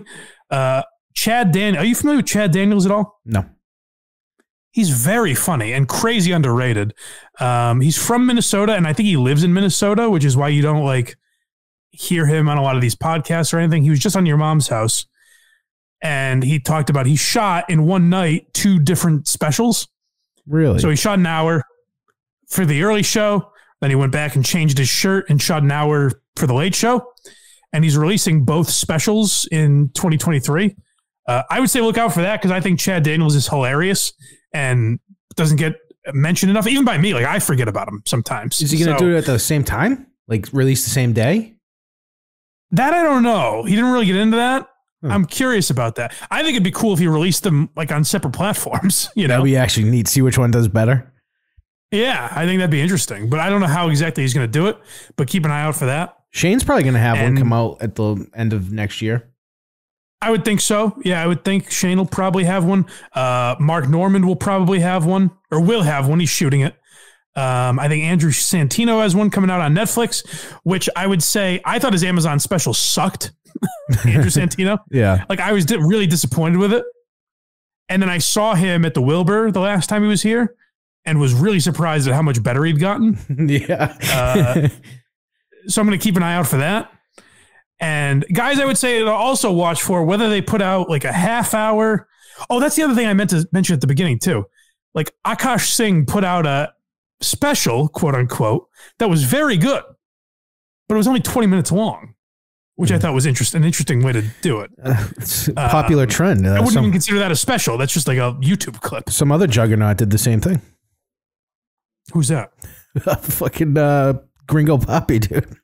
Chad Daniels. Are you familiar with Chad Daniels at all? No. He's very funny and crazy underrated. He's from Minnesota, and I think he lives in Minnesota, which is why you don't like hear him on a lot of these podcasts or anything. He was just on Your Mom's House, and he talked about he shot in one night 2 different specials. Really? So he shot an hour for the early show. Then he went back and changed his shirt and shot an hour for the late show. And he's releasing both specials in 2023. I would say look out for that because I think Chad Daniels is hilarious and doesn't get mentioned enough, even by me. Like I forget about him sometimes. Is he going to do it at the same time? Like release the same day? That I don't know. He didn't really get into that. I'm curious about that. I think it'd be cool if he released them like on separate platforms. That'd be actually neat. See which one does better. Yeah, I think that'd be interesting, but I don't know how exactly he's going to do it, but keep an eye out for that. Shane's probably going to have one come out at the end of next year. I would think so. Yeah, I would think Shane will probably have one. Mark Normand will probably have one, or will have one. He's shooting it. I think Andrew Santino has one coming out on Netflix, which I would say I thought his Amazon special sucked. Andrew Santino. Yeah. Like I was really disappointed with it. And then I saw him at the Wilbur the last time he was here. and was really surprised at how much better he'd gotten. Yeah. So I'm going to keep an eye out for that. And guys, I would say to also watch for whether they put out like a half hour. Oh, that's the other thing I meant to mention at the beginning too. Like Akash Singh put out a special, quote unquote, that was very good, but it was only 20 minutes long, which I thought was an interesting way to do it. It's a popular trend. I wouldn't even consider that a special. That's just like a YouTube clip. Some other juggernaut did the same thing. Who's that? Fucking Gringo Poppy, dude.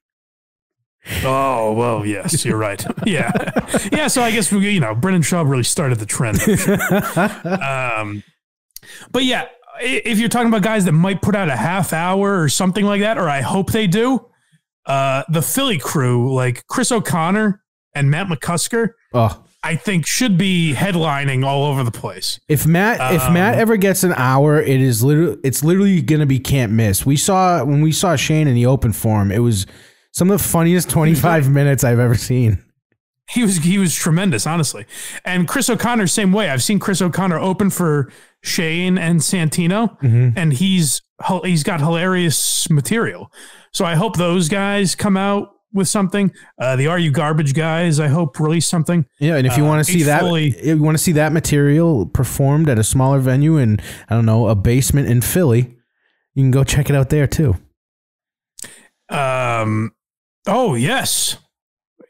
Oh, well, yes, you're right. Yeah. Yeah, so I guess, Brendan Schaub really started the trend. But yeah, if you're talking about guys that might put out a half hour or something like that, or I hope they do, the Philly crew, like Chris O'Connor and Matt McCusker, I think should be headlining all over the place. If Matt ever gets an hour, it's literally going to be can't miss. When we saw Shane in the open forum, it was some of the funniest 25 minutes I've ever seen. He was tremendous, honestly. And Chris O'Connor, same way. I've seen Chris O'Connor open for Shane and Santino, and he's got hilarious material. So I hope those guys come out with something. The Are You Garbage guys, I hope, release something. Yeah, and if you want to see that material performed at a smaller venue in, I don't know, a basement in Philly, you can go check it out there too. Oh, yes.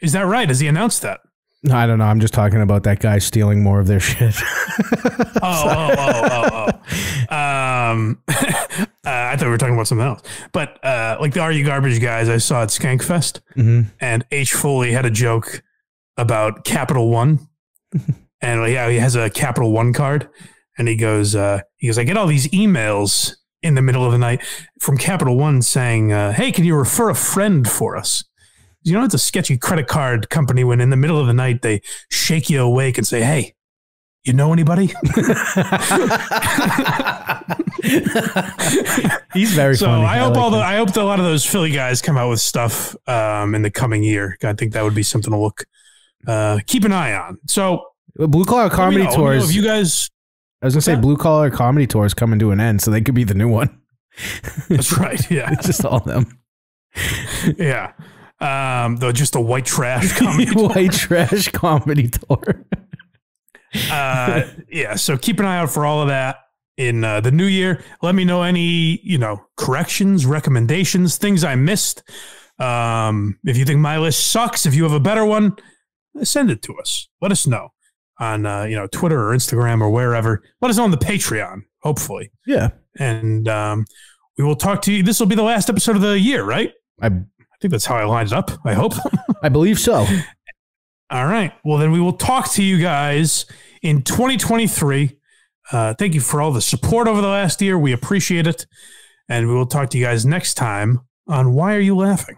Is that right? Has he announced that? No, I don't know. I'm just talking about that guy stealing more of their shit. I thought we were talking about something else. But like the Are You Garbage guys I saw at Skankfest, and H. Foley had a joke about Capital One. And he has a Capital One card. And he goes, I get all these emails in the middle of the night from Capital One saying, hey, can you refer a friend for us? You know, it's a sketchy credit card company when in the middle of the night they shake you awake and say, hey, you know anybody? He's very funny. I hope I hope a lot of those Philly guys come out with stuff in the coming year. I think that would be something to keep an eye on. So Blue Collar Comedy Tours. If you guys, I was gonna say Blue Collar Comedy Tours coming to an end, so they could be the new one. That's right. Yeah, it's just all them. Yeah. Though just a white trash comedy white trash comedy tour. Yeah, so keep an eye out for all of that in the new year. Let me know any, corrections, recommendations, things I missed. If you think my list sucks, if you have a better one, send it to us. Let us know on Twitter or Instagram or wherever. Let us know on the Patreon, hopefully. Yeah. And we will talk to you. This will be the last episode of the year, right? I think that's how I lined it up. I hope. I believe so. All right. Well, then we will talk to you guys in 2023. Thank you for all the support over the last year. We appreciate it. And we will talk to you guys next time on Why Are You Laughing?